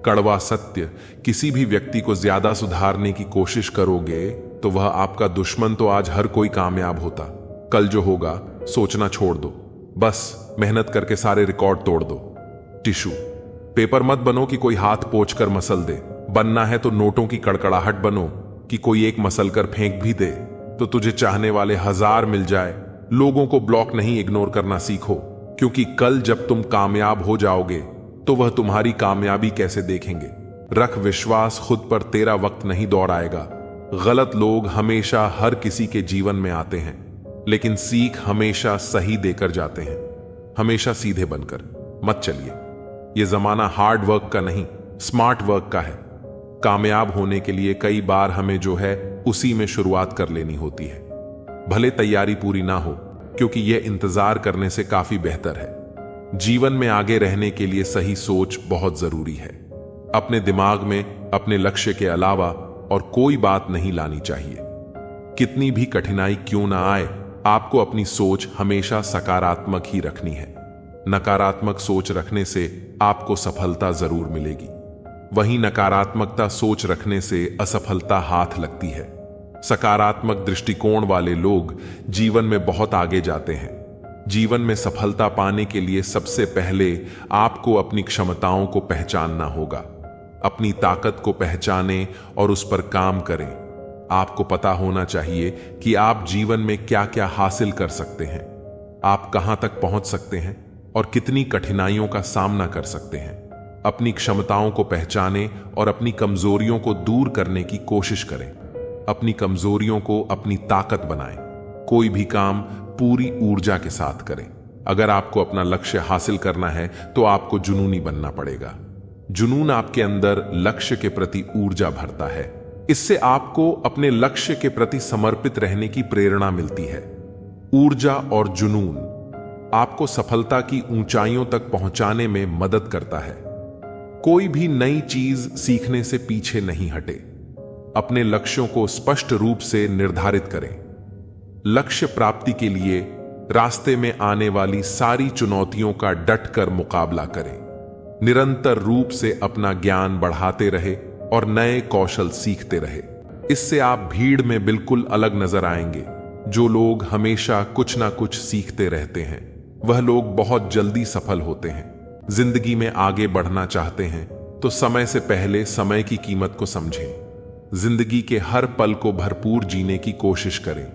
कड़वा सत्य, किसी भी व्यक्ति को ज्यादा सुधारने की कोशिश करोगे तो वह आपका दुश्मन तो आज हर कोई कामयाब होता, कल जो होगा सोचना छोड़ दो। बस मेहनत करके सारे रिकॉर्ड तोड़ दो। टिश्यू पेपर मत बनो कि कोई हाथ पोंछ कर मसल दे। बनना है तो नोटों की कड़कड़ाहट बनो कि कोई एक मसल कर फेंक भी दे तो तुझे चाहने वाले 1000 मिल जाए। लोगों को ब्लॉक नहीं इग्नोर करना सीखो, क्योंकि कल जब तुम कामयाब हो जाओगे तो वह तुम्हारी कामयाबी कैसे देखेंगे। रख विश्वास खुद पर, तेरा वक्त नहीं दौड़ आएगा। गलत लोग हमेशा हर किसी के जीवन में आते हैं, लेकिन सीख हमेशा सही देकर जाते हैं। हमेशा सीधे बनकर मत चलिए। यह जमाना हार्ड वर्क का नहीं, स्मार्ट वर्क का है। कामयाब होने के लिए कई बार हमें जो है उसी में शुरुआत कर लेनी होती है, भले तैयारी पूरी ना हो, क्योंकि यह इंतजार करने से काफी बेहतर है। जीवन में आगे रहने के लिए सही सोच बहुत जरूरी है। अपने दिमाग में अपने लक्ष्य के अलावा और कोई बात नहीं लानी चाहिए। कितनी भी कठिनाई क्यों ना आए, आपको अपनी सोच हमेशा सकारात्मक ही रखनी है। नकारात्मक सोच रखने से आपको सफलता जरूर मिलेगी, वहीं नकारात्मकता सोच रखने से असफलता हाथ लगती है। सकारात्मक दृष्टिकोण वाले लोग जीवन में बहुत आगे जाते हैं। जीवन में सफलता पाने के लिए सबसे पहले आपको अपनी क्षमताओं को पहचानना होगा। अपनी ताकत को पहचानें और उस पर काम करें। आपको पता होना चाहिए कि आप जीवन में क्या क्या हासिल कर सकते हैं, आप कहां तक पहुंच सकते हैं और कितनी कठिनाइयों का सामना कर सकते हैं। अपनी क्षमताओं को पहचानें और अपनी कमजोरियों को दूर करने की कोशिश करें। अपनी कमजोरियों को अपनी ताकत बनाएं। कोई भी काम पूरी ऊर्जा के साथ करें। अगर आपको अपना लक्ष्य हासिल करना है तो आपको जुनूनी बनना पड़ेगा। जुनून आपके अंदर लक्ष्य के प्रति ऊर्जा भरता है। इससे आपको अपने लक्ष्य के प्रति समर्पित रहने की प्रेरणा मिलती है। ऊर्जा और जुनून आपको सफलता की ऊंचाइयों तक पहुंचाने में मदद करता है। कोई भी नई चीज सीखने से पीछे नहीं हटे। अपने लक्ष्यों को स्पष्ट रूप से निर्धारित करें। लक्ष्य प्राप्ति के लिए रास्ते में आने वाली सारी चुनौतियों का डटकर मुकाबला करें। निरंतर रूप से अपना ज्ञान बढ़ाते रहे और नए कौशल सीखते रहे। इससे आप भीड़ में बिल्कुल अलग नजर आएंगे। जो लोग हमेशा कुछ ना कुछ सीखते रहते हैं, वह लोग बहुत जल्दी सफल होते हैं। जिंदगी में आगे बढ़ना चाहते हैं तो समय से पहले समय की कीमत को समझें। जिंदगी के हर पल को भरपूर जीने की कोशिश करें।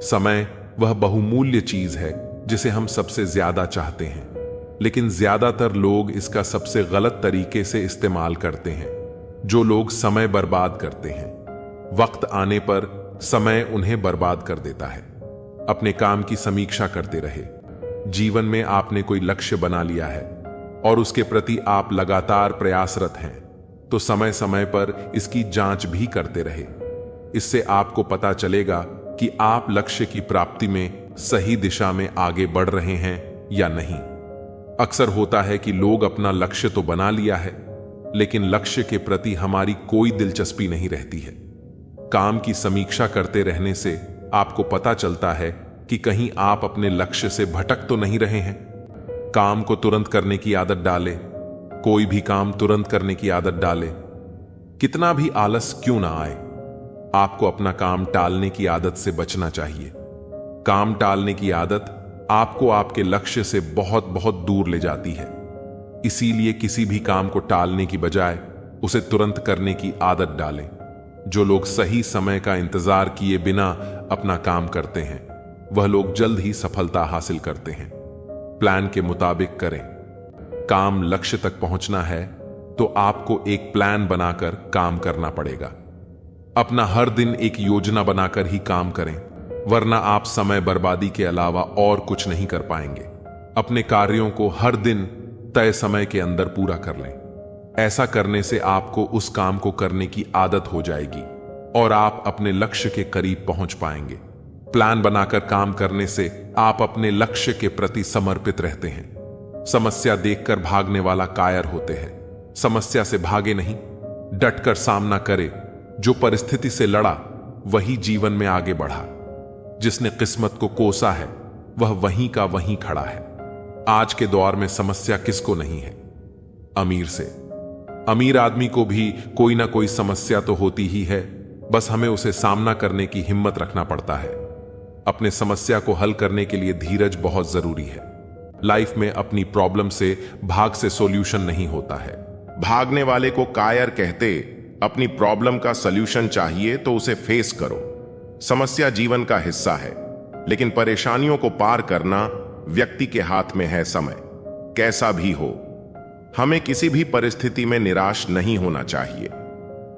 समय वह बहुमूल्य चीज है जिसे हम सबसे ज्यादा चाहते हैं, लेकिन ज्यादातर लोग इसका सबसे गलत तरीके से इस्तेमाल करते हैं। जो लोग समय बर्बाद करते हैं, वक्त आने पर समय उन्हें बर्बाद कर देता है। अपने काम की समीक्षा करते रहे। जीवन में आपने कोई लक्ष्य बना लिया है और उसके प्रति आप लगातार प्रयासरत हैं, तो समय समय पर इसकी जांच भी करते रहे। इससे आपको पता चलेगा कि आप लक्ष्य की प्राप्ति में सही दिशा में आगे बढ़ रहे हैं या नहीं। अक्सर होता है कि लोग अपना लक्ष्य तो बना लिया है, लेकिन लक्ष्य के प्रति हमारी कोई दिलचस्पी नहीं रहती है। काम की समीक्षा करते रहने से आपको पता चलता है कि कहीं आप अपने लक्ष्य से भटक तो नहीं रहे हैं। काम को तुरंत करने की आदत डालें। कोई भी काम तुरंत करने की आदत डालें। कितना भी आलस क्यों ना आए, आपको अपना काम टालने की आदत से बचना चाहिए। काम टालने की आदत आपको आपके लक्ष्य से बहुत बहुत दूर ले जाती है। इसीलिए किसी भी काम को टालने की बजाय उसे तुरंत करने की आदत डालें। जो लोग सही समय का इंतजार किए बिना अपना काम करते हैं, वह लोग जल्द ही सफलता हासिल करते हैं। प्लान के मुताबिक करें। काम लक्ष्य तक पहुंचना है तो आपको एक प्लान बनाकर काम करना पड़ेगा। अपना हर दिन एक योजना बनाकर ही काम करें, वरना आप समय बर्बादी के अलावा और कुछ नहीं कर पाएंगे। अपने कार्यों को हर दिन तय समय के अंदर पूरा कर लें। ऐसा करने से आपको उस काम को करने की आदत हो जाएगी और आप अपने लक्ष्य के करीब पहुंच पाएंगे। प्लान बनाकर काम करने से आप अपने लक्ष्य के प्रति समर्पित रहते हैं। समस्या देखकर भागने वाला कायर होते हैं। समस्या से भागे नहीं, डटकर सामना करे। जो परिस्थिति से लड़ा वही जीवन में आगे बढ़ा। जिसने किस्मत को कोसा है वह वहीं का वहीं खड़ा है। आज के दौर में समस्या किसको नहीं है? अमीर से, अमीर आदमी को भी कोई ना कोई समस्या तो होती ही है, बस हमें उसे सामना करने की हिम्मत रखना पड़ता है। अपने समस्या को हल करने के लिए धीरज बहुत जरूरी है। लाइफ में अपनी प्रॉब्लम से भाग से सॉल्यूशन नहीं होता है। भागने वाले को कायर कहते। अपनी प्रॉब्लम का सॉल्यूशन चाहिए तो उसे फेस करो। समस्या जीवन का हिस्सा है, लेकिन परेशानियों को पार करना व्यक्ति के हाथ में है। समय कैसा भी हो, हमें किसी भी परिस्थिति में निराश नहीं होना चाहिए।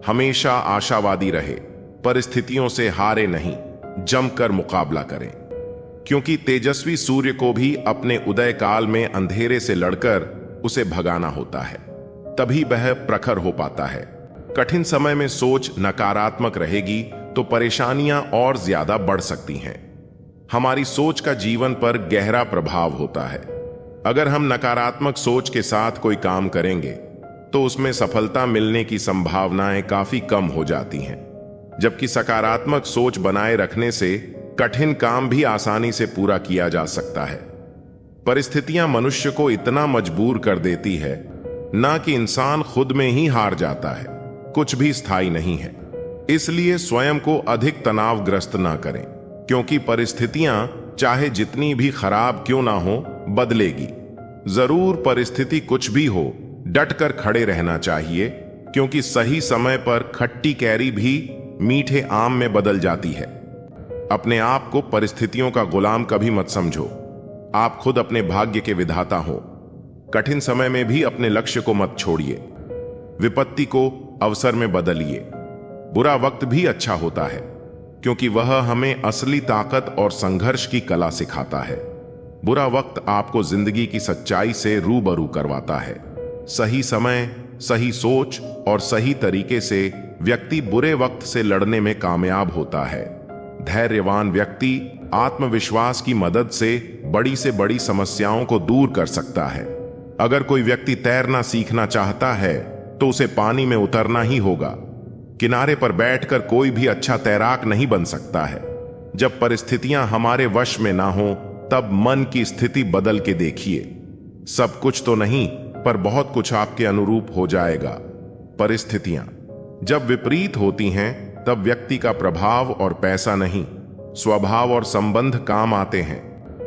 हमेशा आशावादी रहे, परिस्थितियों से हारे नहीं, जमकर मुकाबला करें, क्योंकि तेजस्वी सूर्य को भी अपने उदय काल में अंधेरे से लड़कर उसे भगाना होता है, तभी वह प्रखर हो पाता है। कठिन समय में सोच नकारात्मक रहेगी तो परेशानियां और ज्यादा बढ़ सकती हैं। हमारी सोच का जीवन पर गहरा प्रभाव होता है। अगर हम नकारात्मक सोच के साथ कोई काम करेंगे तो उसमें सफलता मिलने की संभावनाएं काफी कम हो जाती हैं, जबकि सकारात्मक सोच बनाए रखने से कठिन काम भी आसानी से पूरा किया जा सकता है। परिस्थितियां मनुष्य को इतना मजबूर कर देती है ना कि इंसान खुद में ही हार जाता है। कुछ भी स्थायी नहीं है, इसलिए स्वयं को अधिक तनावग्रस्त ना करें, क्योंकि परिस्थितियां चाहे जितनी भी खराब क्यों ना हो, बदलेगी जरूर। परिस्थिति कुछ भी हो, डटकर खड़े रहना चाहिए, क्योंकि सही समय पर खट्टी कैरी भी मीठे आम में बदल जाती है। अपने आप को परिस्थितियों का गुलाम कभी मत समझो। आप खुद अपने भाग्य के विधाता हो। कठिन समय में भी अपने लक्ष्य को मत छोड़िए। विपत्ति को अवसर में बदलिए। बुरा वक्त भी अच्छा होता है, क्योंकि वह हमें असली ताकत और संघर्ष की कला सिखाता है। बुरा वक्त आपको जिंदगी की सच्चाई से रूबरू करवाता है। सही समय, सही सोच और सही तरीके से व्यक्ति बुरे वक्त से लड़ने में कामयाब होता है। धैर्यवान व्यक्ति आत्मविश्वास की मदद से बड़ी समस्याओं को दूर कर सकता है। अगर कोई व्यक्ति तैरना सीखना चाहता है तो उसे पानी में उतरना ही होगा। किनारे पर बैठकर कोई भी अच्छा तैराक नहीं बन सकता है। जब परिस्थितियां हमारे वश में ना हो, तब मन की स्थिति बदल के देखिए। सब कुछ तो नहीं, पर बहुत कुछ आपके अनुरूप हो जाएगा। परिस्थितियां जब विपरीत होती हैं, तब व्यक्ति का प्रभाव और पैसा नहीं, स्वभाव और संबंध काम आते हैं।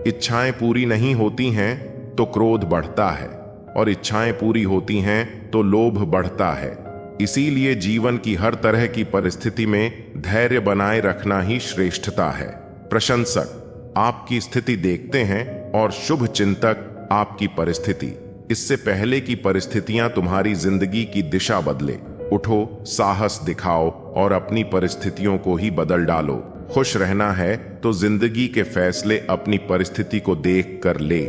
इच्छाएं पूरी नहीं होती हैं तो क्रोध बढ़ता है, और इच्छाएं पूरी होती हैं तो लोभ बढ़ता है। इसीलिए जीवन की हर तरह की परिस्थिति में धैर्य बनाए रखना ही श्रेष्ठता है। प्रशंसक आपकी स्थिति देखते हैं और शुभ चिंतक आपकी परिस्थिति। इससे पहले की परिस्थितियां तुम्हारी जिंदगी की दिशा बदले, उठो, साहस दिखाओ और अपनी परिस्थितियों को ही बदल डालो। खुश रहना है तो जिंदगी के फैसले अपनी परिस्थिति को देख कर ले।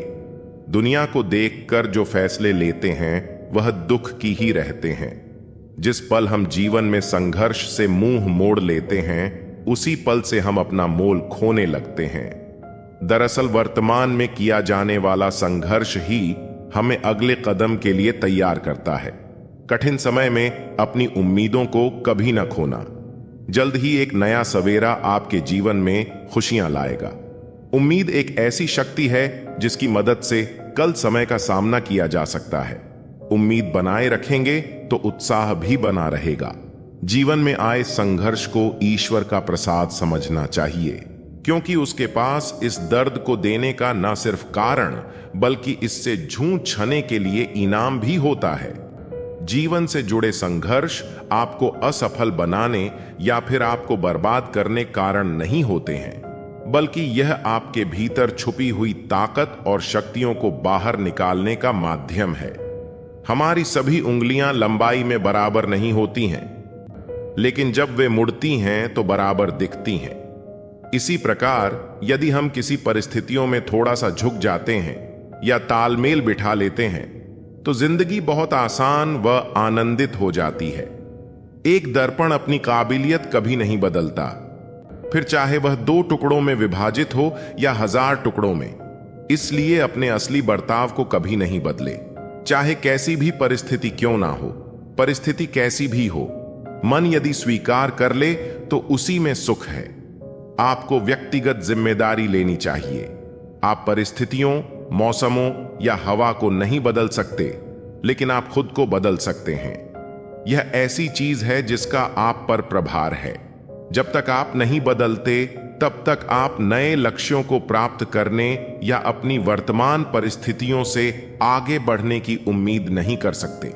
दुनिया को देखकर जो फैसले लेते हैं वह दुख की ही रहते हैं। जिस पल हम जीवन में संघर्ष से मुंह मोड़ लेते हैं, उसी पल से हम अपना मोल खोने लगते हैं। दरअसल वर्तमान में किया जाने वाला संघर्ष ही हमें अगले कदम के लिए तैयार करता है। कठिन समय में अपनी उम्मीदों को कभी न खोना। जल्द ही एक नया सवेरा आपके जीवन में खुशियां लाएगा। उम्मीद एक ऐसी शक्ति है जिसकी मदद से कल समय का सामना किया जा सकता है। उम्मीद बनाए रखेंगे तो उत्साह भी बना रहेगा। जीवन में आए संघर्ष को ईश्वर का प्रसाद समझना चाहिए, क्योंकि उसके पास इस दर्द को देने का न सिर्फ कारण, बल्कि इससे जूझने के लिए इनाम भी होता है। जीवन से जुड़े संघर्ष आपको असफल बनाने या फिर आपको बर्बाद करने कारण नहीं होते हैं, बल्कि यह आपके भीतर छुपी हुई ताकत और शक्तियों को बाहर निकालने का माध्यम है। हमारी सभी उंगलियां लंबाई में बराबर नहीं होती हैं, लेकिन जब वे मुड़ती हैं तो बराबर दिखती हैं। इसी प्रकार यदि हम किसी परिस्थितियों में थोड़ा सा झुक जाते हैं या तालमेल बिठा लेते हैं, तो जिंदगी बहुत आसान व आनंदित हो जाती है। एक दर्पण अपनी काबिलियत कभी नहीं बदलता, फिर चाहे वह 2 टुकड़ों में विभाजित हो या 1000 टुकड़ों में। इसलिए अपने असली बर्ताव को कभी नहीं बदले, चाहे कैसी भी परिस्थिति क्यों ना हो। परिस्थिति कैसी भी हो, मन यदि स्वीकार कर ले तो उसी में सुख है। आपको व्यक्तिगत जिम्मेदारी लेनी चाहिए। आप परिस्थितियों, मौसमों या हवा को नहीं बदल सकते, लेकिन आप खुद को बदल सकते हैं। यह ऐसी चीज है जिसका आप पर प्रभार है। जब तक आप नहीं बदलते तब तक आप नए लक्ष्यों को प्राप्त करने या अपनी वर्तमान परिस्थितियों से आगे बढ़ने की उम्मीद नहीं कर सकते।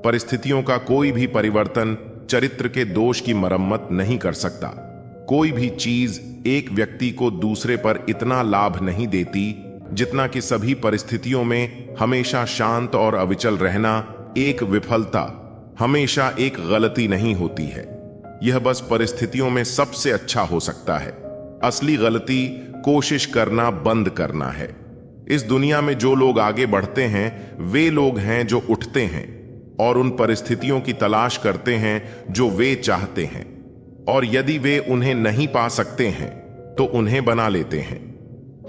परिस्थितियों का कोई भी परिवर्तन चरित्र के दोष की मरम्मत नहीं कर सकता। कोई भी चीज एक व्यक्ति को दूसरे पर इतना लाभ नहीं देती जितना कि सभी परिस्थितियों में हमेशा शांत और अविचल रहना एक विफलता, हमेशा एक गलती नहीं होती है। यह बस परिस्थितियों में सबसे अच्छा हो सकता है। असली गलती कोशिश करना बंद करना है। इस दुनिया में जो लोग आगे बढ़ते हैं वे लोग हैं जो उठते हैं और उन परिस्थितियों की तलाश करते हैं जो वे चाहते हैं, और यदि वे उन्हें नहीं पा सकते हैं तो उन्हें बना लेते हैं।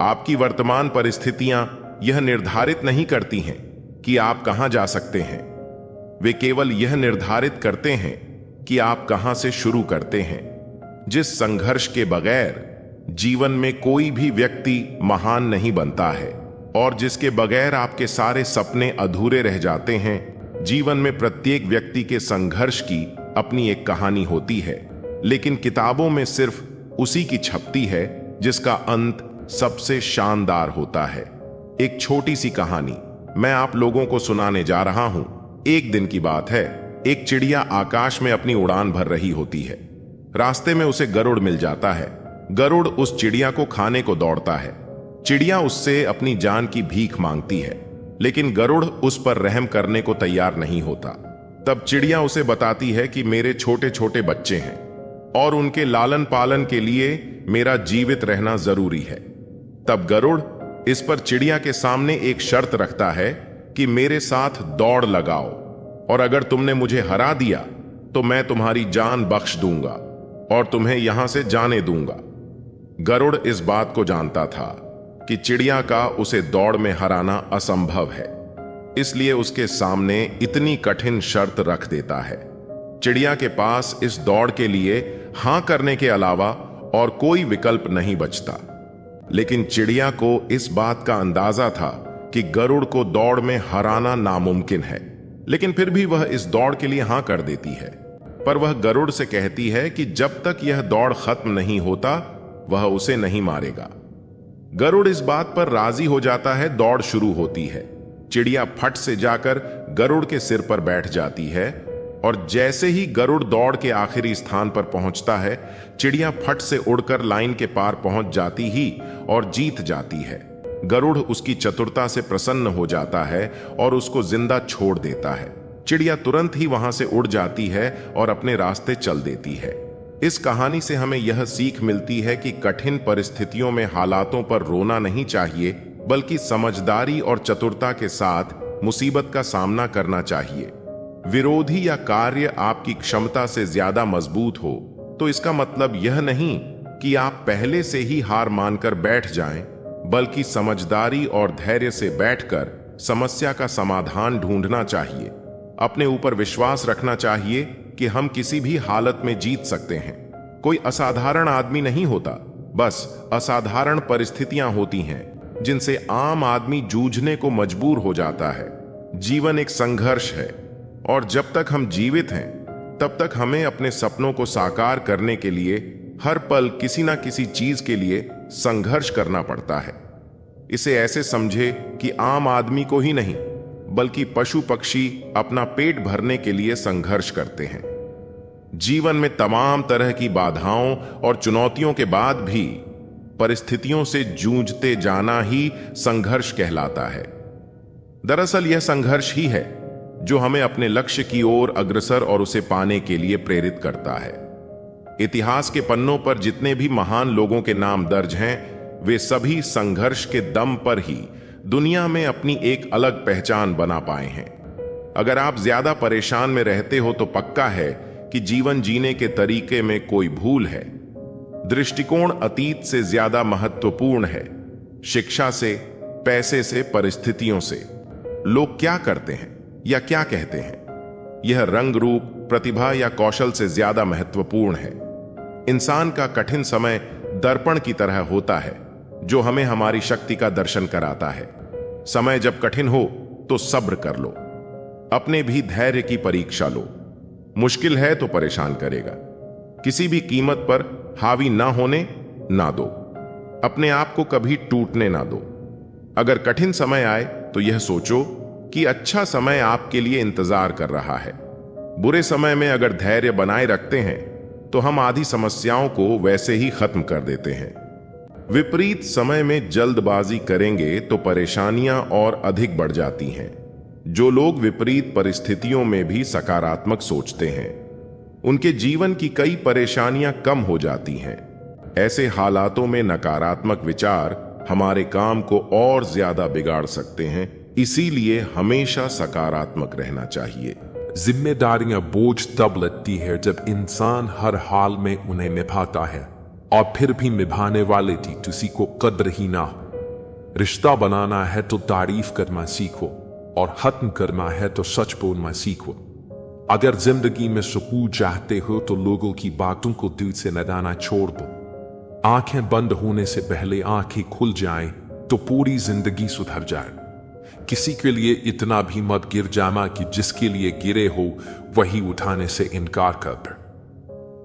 आपकी वर्तमान परिस्थितियां यह निर्धारित नहीं करती हैं कि आप कहां जा सकते हैं। वे केवल यह निर्धारित करते हैं कि आप कहां से शुरू करते हैं। जिस संघर्ष के बगैर जीवन में कोई भी व्यक्ति महान नहीं बनता है और जिसके बगैर आपके सारे सपने अधूरे रह जाते हैं। जीवन में प्रत्येक व्यक्ति के संघर्ष की अपनी एक कहानी होती है, लेकिन किताबों में सिर्फ उसी की छपती है जिसका अंत सबसे शानदार होता है। एक छोटी सी कहानी मैं आप लोगों को सुनाने जा रहा हूं। एक दिन की बात है, एक चिड़िया आकाश में अपनी उड़ान भर रही होती है। रास्ते में उसे गरुड़ मिल जाता है। गरुड़ उस चिड़िया को खाने को दौड़ता है। चिड़िया उससे अपनी जान की भीख मांगती है, लेकिन गरुड़ उस पर रहम करने को तैयार नहीं होता। तब चिड़िया उसे बताती है कि मेरे छोटे छोटे बच्चे हैं और उनके लालन पालन के लिए मेरा जीवित रहना जरूरी है। तब गरुड़ इस पर चिड़िया के सामने एक शर्त रखता है कि मेरे साथ दौड़ लगाओ, और अगर तुमने मुझे हरा दिया तो मैं तुम्हारी जान बख्श दूंगा और तुम्हें यहां से जाने दूंगा। गरुड़ इस बात को जानता था कि चिड़िया का उसे दौड़ में हराना असंभव है, इसलिए उसके सामने इतनी कठिन शर्त रख देता है। चिड़िया के पास इस दौड़ के लिए हां करने के अलावा और कोई विकल्प नहीं बचता। लेकिन चिड़िया को इस बात का अंदाजा था कि गरुड़ को दौड़ में हराना नामुमकिन है, लेकिन फिर भी वह इस दौड़ के लिए हां कर देती है। पर वह गरुड़ से कहती है कि जब तक यह दौड़ खत्म नहीं होता वह उसे नहीं मारेगा। गरुड़ इस बात पर राजी हो जाता है। दौड़ शुरू होती है। चिड़िया फट से जाकर गरुड़ के सिर पर बैठ जाती है, और जैसे ही गरुड़ दौड़ के आखिरी स्थान पर पहुंचता है, चिड़िया फट से उड़कर लाइन के पार पहुंच जाती ही और जीत जाती है। गरुड़ उसकी चतुरता से प्रसन्न हो जाता है और उसको जिंदा छोड़ देता है। चिड़िया तुरंत ही वहां से उड़ जाती है और अपने रास्ते चल देती है। इस कहानी से हमें यह सीख मिलती है कि कठिन परिस्थितियों में हालातों पर रोना नहीं चाहिए, बल्कि समझदारी और चतुरता के साथ मुसीबत का सामना करना चाहिए। विरोधी या कार्य आपकी क्षमता से ज्यादा मजबूत हो तो इसका मतलब यह नहीं कि आप पहले से ही हार मानकर बैठ जाएं, बल्कि समझदारी और धैर्य से बैठकर समस्या का समाधान ढूंढना चाहिए। अपने ऊपर विश्वास रखना चाहिए कि हम किसी भी हालत में जीत सकते हैं। कोई असाधारण आदमी नहीं होता, बस असाधारण परिस्थितियां होती हैं जिनसे आम आदमी जूझने को मजबूर हो जाता है। जीवन एक संघर्ष है, और जब तक हम जीवित हैं तब तक हमें अपने सपनों को साकार करने के लिए हर पल किसी ना किसी चीज के लिए संघर्ष करना पड़ता है। इसे ऐसे समझे कि आम आदमी को ही नहीं, बल्कि पशु पक्षी अपना पेट भरने के लिए संघर्ष करते हैं। जीवन में तमाम तरह की बाधाओं और चुनौतियों के बाद भी परिस्थितियों से जूझते जाना ही संघर्ष कहलाता है। दरअसल यह संघर्ष ही है जो हमें अपने लक्ष्य की ओर अग्रसर और उसे पाने के लिए प्रेरित करता है। इतिहास के पन्नों पर जितने भी महान लोगों के नाम दर्ज हैं, वे सभी संघर्ष के दम पर ही दुनिया में अपनी एक अलग पहचान बना पाए हैं। अगर आप ज्यादा परेशान में रहते हो तो पक्का है कि जीवन जीने के तरीके में कोई भूल है। दृष्टिकोण अतीत से ज्यादा महत्वपूर्ण है। शिक्षा से, पैसे से, परिस्थितियों से। लोग क्या करते हैं या क्या कहते हैं, यह रंग रूप, प्रतिभा या कौशल से ज्यादा महत्वपूर्ण है। इंसान का कठिन समय दर्पण की तरह होता है जो हमें हमारी शक्ति का दर्शन कराता है। समय जब कठिन हो तो सब्र कर लो, अपने भी धैर्य की परीक्षा लो। मुश्किल है तो परेशान करेगा। किसी भी कीमत पर हावी ना होने ना दो। अपने आप को कभी टूटने ना दो। अगर कठिन समय आए तो यह सोचो कि अच्छा समय आपके लिए इंतजार कर रहा है। बुरे समय में अगर धैर्य बनाए रखते हैं तो हम आधी समस्याओं को वैसे ही खत्म कर देते हैं। विपरीत समय में जल्दबाजी करेंगे तो परेशानियां और अधिक बढ़ जाती हैं। जो लोग विपरीत परिस्थितियों में भी सकारात्मक सोचते हैं, उनके जीवन की कई परेशानियां कम हो जाती हैं। ऐसे हालातों में नकारात्मक विचार हमारे काम को और ज्यादा बिगाड़ सकते हैं। इसीलिए हमेशा सकारात्मक रहना चाहिए। जिम्मेदारियां बोझ तब लगती है जब इंसान हर हाल में उन्हें निभाता है और फिर भी निभाने वाले की किसी को कद्र ही ना हो। रिश्ता बनाना है तो तारीफ करना सीखो और खत्म करना है तो सच बोलना सीखो। अगर जिंदगी में सुकून चाहते हो तो लोगों की बातों को दिल से लगाना छोड़ दो। आंखें बंद होने से पहले आंखें खुल जाएं तो पूरी जिंदगी सुधर जाए। किसी के लिए इतना भी मत गिर जाना कि जिसके लिए गिरे हो वही उठाने से इनकार कर दे।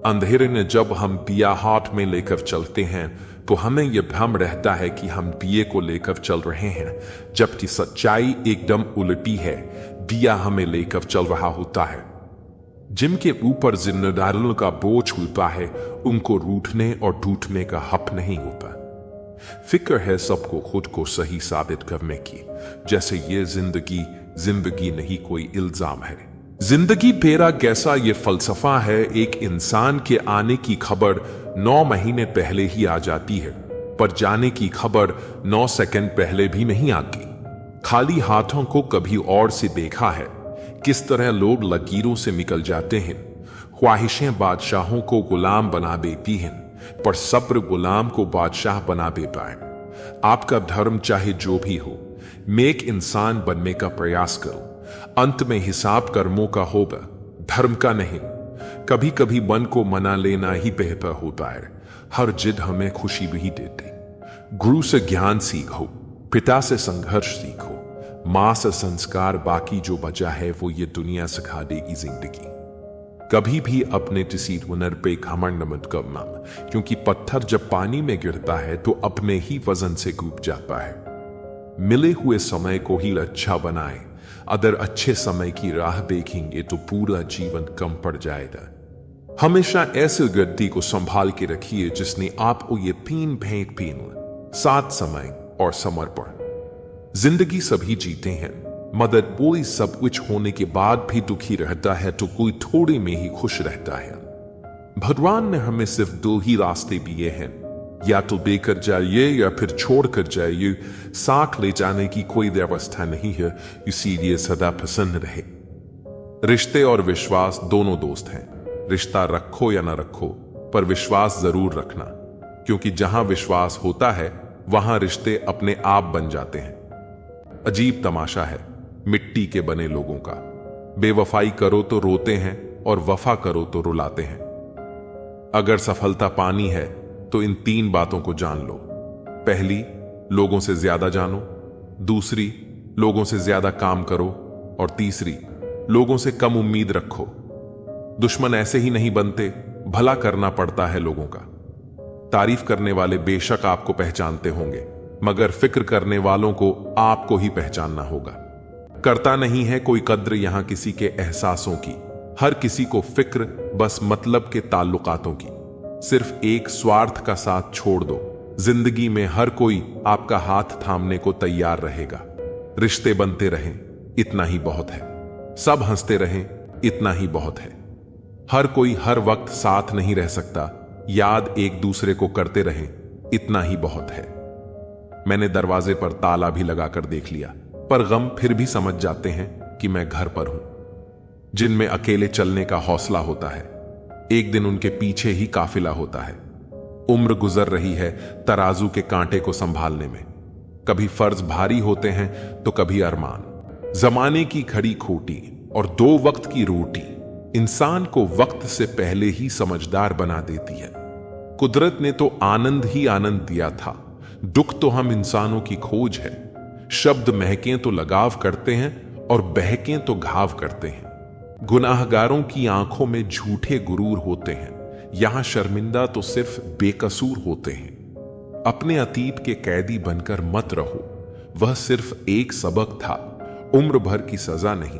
अंधेरे में जब हम दिया हाथ में लेकर चलते हैं तो हमें यह भ्रम रहता है कि हम दिए को लेकर चल रहे हैं, जबकि सच्चाई एकदम उल्टी है। दिया हमें लेकर चल रहा होता है। जिनके ऊपर जिम्मेदारियों का बोझ होता है उनको रूठने और टूटने का हक नहीं होता। फिक्र है सबको खुद को सही साबित करने की, जैसे ये जिंदगी नहीं कोई इल्जाम है। जिंदगी तेरा कैसा ये फलसफा है। एक इंसान के आने की खबर 9 महीने पहले ही आ जाती है, पर जाने की खबर 9 सेकंड पहले भी नहीं आती। खाली हाथों को कभी और से देखा है किस तरह लोग लकीरों से निकल जाते हैं। ख्वाहिशें बादशाहों को गुलाम बना देती हैं, पर सब्र गुलाम को बादशाह बना देता है। आपका धर्म चाहे जो भी हो, नेक इंसान बनने का प्रयास करो। अंत में हिसाब कर्मों का होगा, धर्म का नहीं। कभी कभी मन को मना लेना ही बेहतर होता है। हर जिद हमें खुशी भी देती। गुरु से ज्ञान सीखो, पिता से संघर्ष सीखो, मां से संस्कार। बाकी जो बचा है वो ये दुनिया सिखा देगी जिंदगी। कभी भी अपने किसी हुनर पे घमंड मत करना, क्योंकि पत्थर जब पानी में गिरता है तो अपने ही वजन से डूब जाता है। मिले हुए समय को ही अच्छा बनाए। अगर अच्छे समय की राह देखेंगे तो पूरा जीवन कम पड़ जाएगा। हमेशा ऐसे गद्दी को संभाल के रखिए जिसने आपको ये 3 भेंट पीन, साथ समय और समर्पण। जिंदगी सभी जीते हैं, मगर कोई सब कुछ होने के बाद भी दुखी रहता है तो कोई थोड़े में ही खुश रहता है। भगवान ने हमें सिर्फ 2 ही रास्ते दिए हैं, या तो देकर जाइए या फिर छोड़कर जाइए। साथ ले जाने की कोई व्यवस्था नहीं है, इसीलिए सदा प्रसन्न रहे। रिश्ते और विश्वास दोनों दोस्त हैं। रिश्ता रखो या ना रखो, पर विश्वास जरूर रखना, क्योंकि जहां विश्वास होता है वहां रिश्ते अपने आप बन जाते हैं। अजीब तमाशा है मिट्टी के बने लोगों का। बेवफाई करो तो रोते हैं और वफा करो तो रुलाते हैं। अगर सफलता पानी है तो इन 3 बातों को जान लो। पहली, लोगों से ज्यादा जानो। दूसरी, लोगों से ज्यादा काम करो। और तीसरी, लोगों से कम उम्मीद रखो। दुश्मन ऐसे ही नहीं बनते, भला करना पड़ता है लोगों का। तारीफ करने वाले बेशक आपको पहचानते होंगे, मगर फिक्र करने वालों को आपको ही पहचानना होगा। करता नहीं है कोई कद्र यहां किसी के एहसासों की। हर किसी को फिक्र बस मतलब के ताल्लुकातों की। सिर्फ एक स्वार्थ का साथ छोड़ दो। जिंदगी में हर कोई आपका हाथ थामने को तैयार रहेगा। रिश्ते बनते रहें, इतना ही बहुत है। सब हंसते रहें, इतना ही बहुत है। हर कोई हर वक्त साथ नहीं रह सकता। याद एक दूसरे को करते रहें, इतना ही बहुत है। मैंने दरवाजे पर ताला भी लगाकर देख लिया, पर गम फिर भी समझ जाते हैं कि मैं घर पर हूं। जिनमें अकेले चलने का हौसला होता है, एक दिन उनके पीछे ही काफिला होता है। उम्र गुजर रही है तराजू के कांटे को संभालने में। कभी फर्ज भारी होते हैं तो कभी अरमान। जमाने की घड़ी खोटी और 2 वक्त की रोटी इंसान को वक्त से पहले ही समझदार बना देती है। कुदरत ने तो आनंद ही आनंद दिया था, दुख तो हम इंसानों की खोज है। शब्द महकें तो लगाव करते हैं और बहकें तो घाव करते हैं। गुनाहगारों की आंखों में झूठे गुरूर होते हैं, यहां शर्मिंदा तो सिर्फ बेकसूर होते हैं। अपने अतीत के कैदी बनकर मत रहो, वह सिर्फ एक सबक था, उम्र भर की सजा नहीं।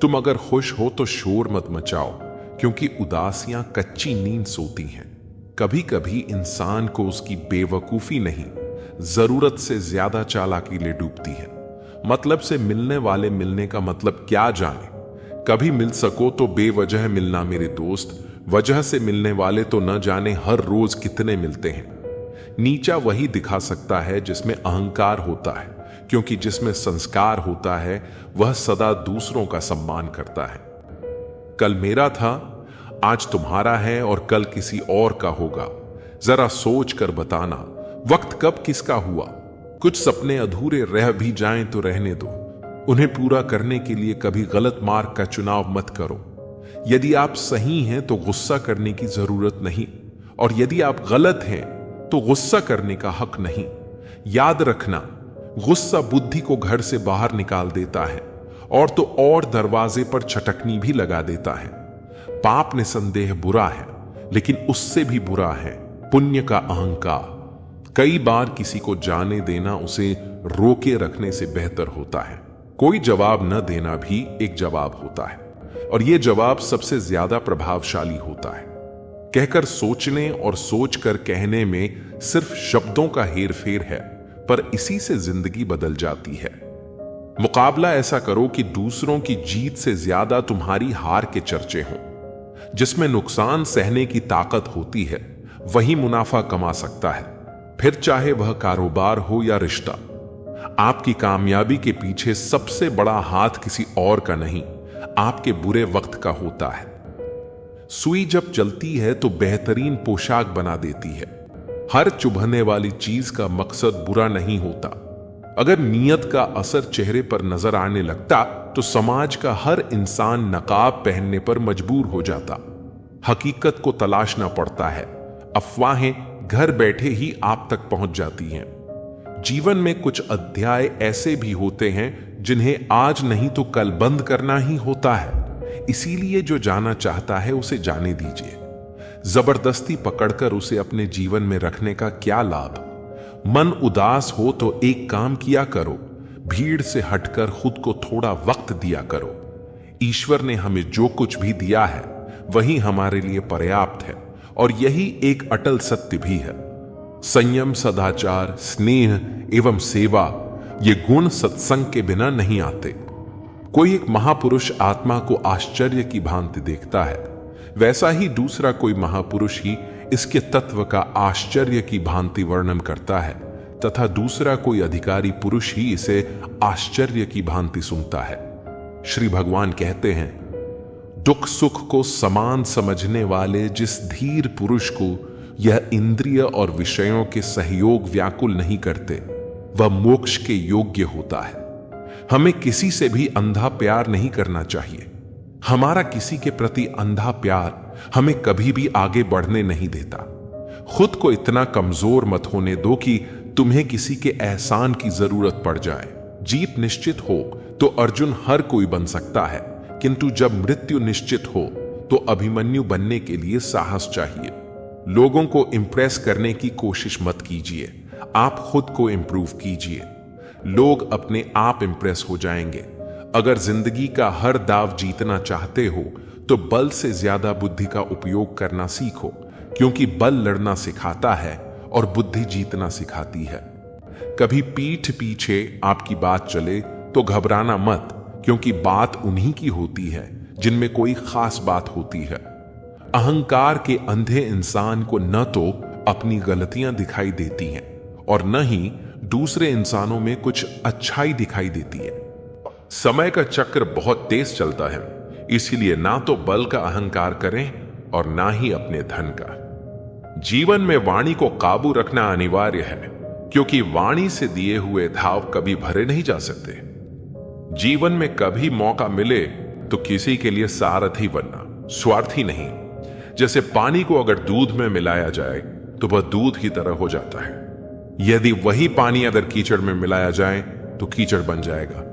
तुम अगर खुश हो तो शोर मत मचाओ, क्योंकि उदासियां कच्ची नींद सोती हैं। कभी कभी इंसान को उसकी बेवकूफी नहीं, जरूरत से ज्यादा चालाकी ले डूबती है। मतलब से मिलने वाले मिलने का मतलब क्या जाने। कभी मिल सको तो बेवजह मिलना मेरे दोस्त, वजह से मिलने वाले तो न जाने हर रोज कितने मिलते हैं। नीचा वही दिखा सकता है जिसमें अहंकार होता है, क्योंकि जिसमें संस्कार होता है वह सदा दूसरों का सम्मान करता है। कल मेरा था, आज तुम्हारा है और कल किसी और का होगा। जरा सोच कर बताना, वक्त कब किसका हुआ। कुछ सपने अधूरे रह भी जाएं तो रहने दो, उन्हें पूरा करने के लिए कभी गलत मार्ग का चुनाव मत करो। यदि आप सही हैं तो गुस्सा करने की जरूरत नहीं, और यदि आप गलत हैं तो गुस्सा करने का हक नहीं। याद रखना, गुस्सा बुद्धि को घर से बाहर निकाल देता है और तो और दरवाजे पर छटकनी भी लगा देता है। पाप निसंदेह बुरा है, लेकिन उससे भी बुरा है पुण्य का अहंकार। कई बार किसी को जाने देना उसे रोके रखने से बेहतर होता है। कोई जवाब न देना भी एक जवाब होता है, और यह जवाब सबसे ज्यादा प्रभावशाली होता है। कहकर सोचने और सोचकर कहने में सिर्फ शब्दों का हेरफेर है, पर इसी से जिंदगी बदल जाती है। मुकाबला ऐसा करो कि दूसरों की जीत से ज्यादा तुम्हारी हार के चर्चे हों। जिसमें नुकसान सहने की ताकत होती है वही मुनाफा कमा सकता है, फिर चाहे वह कारोबार हो या रिश्ता। आपकी कामयाबी के पीछे सबसे बड़ा हाथ किसी और का नहीं, आपके बुरे वक्त का होता है। सुई जब चलती है तो बेहतरीन पोशाक बना देती है। हर चुभने वाली चीज का मकसद बुरा नहीं होता। अगर नीयत का असर चेहरे पर नजर आने लगता तो समाज का हर इंसान नकाब पहनने पर मजबूर हो जाता। हकीकत को तलाशना पड़ता है, अफवाहें घर बैठे ही आप तक पहुंच जाती हैं। जीवन में कुछ अध्याय ऐसे भी होते हैं जिन्हें आज नहीं तो कल बंद करना ही होता है। इसीलिए जो जाना चाहता है उसे जाने दीजिए। जबरदस्ती पकड़कर उसे अपने जीवन में रखने का क्या लाभ। मन उदास हो तो एक काम किया करो, भीड़ से हटकर खुद को थोड़ा वक्त दिया करो। ईश्वर ने हमें जो कुछ भी दिया है वही हमारे लिए पर्याप्त है, और यही एक अटल सत्य भी है। संयम, सदाचार, स्नेह एवं सेवा, ये गुण सत्संग के बिना नहीं आते। कोई एक महापुरुष आत्मा को आश्चर्य की भांति देखता है, वैसा ही दूसरा कोई महापुरुष ही इसके तत्व का आश्चर्य की भांति वर्णन करता है, तथा दूसरा कोई अधिकारी पुरुष ही इसे आश्चर्य की भांति सुनता है। श्री भगवान कहते हैं, दुख सुख को समान समझने वाले जिस धीर पुरुष को यह इंद्रिय और विषयों के सहयोग व्याकुल नहीं करते, वह मोक्ष के योग्य होता है। हमें किसी से भी अंधा प्यार नहीं करना चाहिए। हमारा किसी के प्रति अंधा प्यार हमें कभी भी आगे बढ़ने नहीं देता। खुद को इतना कमजोर मत होने दो कि तुम्हें किसी के एहसान की जरूरत पड़ जाए। जीत निश्चित हो तो अर्जुन हर कोई बन सकता है, किंतु जब मृत्यु निश्चित हो तो अभिमन्यु बनने के लिए साहस चाहिए। लोगों को इंप्रेस करने की कोशिश मत कीजिए, आप खुद को इंप्रूव कीजिए। लोग अपने आप इंप्रेस हो जाएंगे। अगर जिंदगी का हर दाव जीतना चाहते हो तो बल से ज्यादा बुद्धि का उपयोग करना सीखो, क्योंकि बल लड़ना सिखाता है और बुद्धि जीतना सिखाती है। कभी पीठ पीछे आपकी बात चले तो घबराना मत, क्योंकि बात उन्हीं की होती है जिनमें कोई खास बात होती है। अहंकार के अंधे इंसान को न तो अपनी गलतियां दिखाई देती हैं और न ही दूसरे इंसानों में कुछ अच्छाई दिखाई देती है। समय का चक्र बहुत तेज चलता है, इसीलिए ना तो बल का अहंकार करें और ना ही अपने धन का। जीवन में वाणी को काबू रखना अनिवार्य है, क्योंकि वाणी से दिए हुए धाव कभी भरे नहीं जा सकते। जीवन में कभी मौका मिले तो किसी के लिए सारथी बनना, स्वार्थी नहीं। जैसे पानी को अगर दूध में मिलाया जाए तो वह दूध की तरह हो जाता है, यदि वही पानी अगर कीचड़ में मिलाया जाए तो कीचड़ बन जाएगा।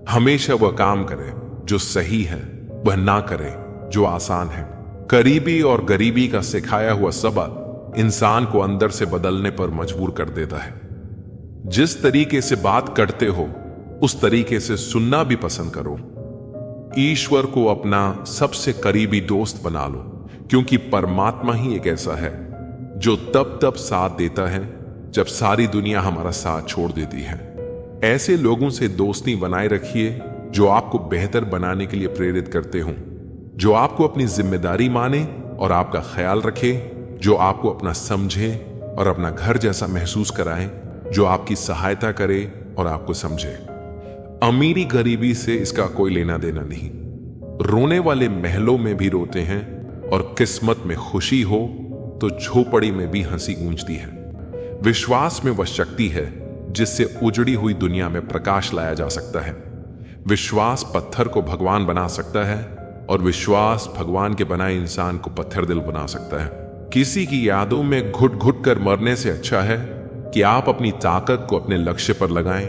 हमेशा वह काम करें जो सही है, वह ना करे जो आसान है। करीबी और गरीबी का सिखाया हुआ सबक इंसान को अंदर से बदलने पर मजबूर कर देता है। जिस तरीके से बात करते हो उस तरीके से सुनना भी पसंद करो। ईश्वर को अपना सबसे करीबी दोस्त बना लो, क्योंकि परमात्मा ही एक ऐसा है जो तब तब साथ देता है जब सारी दुनिया हमारा साथ छोड़ देती है। ऐसे लोगों से दोस्ती बनाए रखिए जो आपको बेहतर बनाने के लिए प्रेरित करते हों, जो आपको अपनी जिम्मेदारी माने और आपका ख्याल रखे, जो आपको अपना समझे और अपना घर जैसा महसूस कराए, जो आपकी सहायता करे और आपको समझे। अमीरी गरीबी से इसका कोई लेना देना नहीं। रोने वाले महलों में भी रोते हैं और किस्मत में खुशी हो तो झोपड़ी में भी हंसी गूंजती है। विश्वास में वह शक्ति है जिससे उजड़ी हुई दुनिया में प्रकाश लाया जा सकता है। विश्वास पत्थर को भगवान बना सकता है और विश्वास भगवान के बनाए इंसान को पत्थर दिल बना सकता है। किसी की यादों में घुट घुट कर मरने से अच्छा है कि आप अपनी ताकत को अपने लक्ष्य पर लगाएं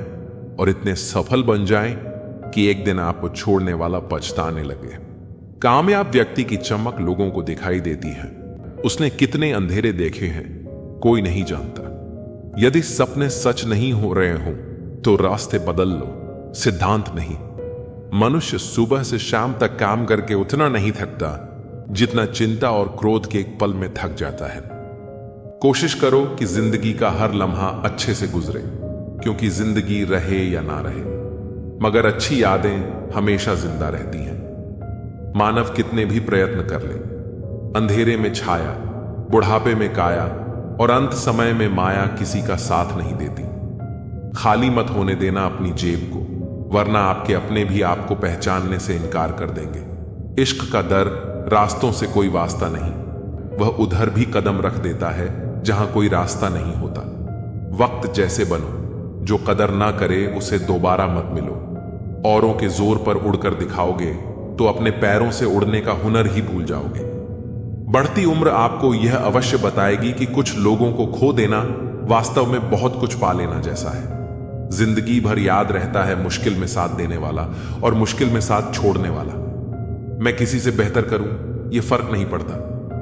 और इतने सफल बन जाएं कि एक दिन आपको छोड़ने वाला पछताने लगे। कामयाब व्यक्ति की चमक लोगों को दिखाई देती है। उसने कितने अंधेरे देखे हैं कोई नहीं जानता। यदि सपने सच नहीं हो रहे हों तो रास्ते बदल लो, सिद्धांत नहीं। मनुष्य सुबह से शाम तक काम करके उतना नहीं थकता जितना चिंता और क्रोध के एक पल में थक जाता है। कोशिश करो कि जिंदगी का हर लम्हा अच्छे से गुजरे, क्योंकि जिंदगी रहे या ना रहे मगर अच्छी यादें हमेशा जिंदा रहती हैं। मानव कितने भी प्रयत्न कर ले, अंधेरे में छाया, बुढ़ापे में काया और अंत समय में माया किसी का साथ नहीं देती। खाली मत होने देना अपनी जेब को, वरना आपके अपने भी आपको पहचानने से इनकार कर देंगे। इश्क का दर रास्तों से कोई वास्ता नहीं, वह उधर भी कदम रख देता है जहां कोई रास्ता नहीं होता। वक्त जैसे बनो, जो कदर ना करे उसे दोबारा मत मिलो। औरों के जोर पर उड़कर दिखाओगे तो अपने पैरों से उड़ने का हुनर ही भूल जाओगे। बढ़ती उम्र आपको यह अवश्य बताएगी कि कुछ लोगों को खो देना वास्तव में बहुत कुछ पा लेना जैसा है। जिंदगी भर याद रहता है मुश्किल में साथ देने वाला और मुश्किल में साथ छोड़ने वाला। मैं किसी से बेहतर करूं यह फर्क नहीं पड़ता,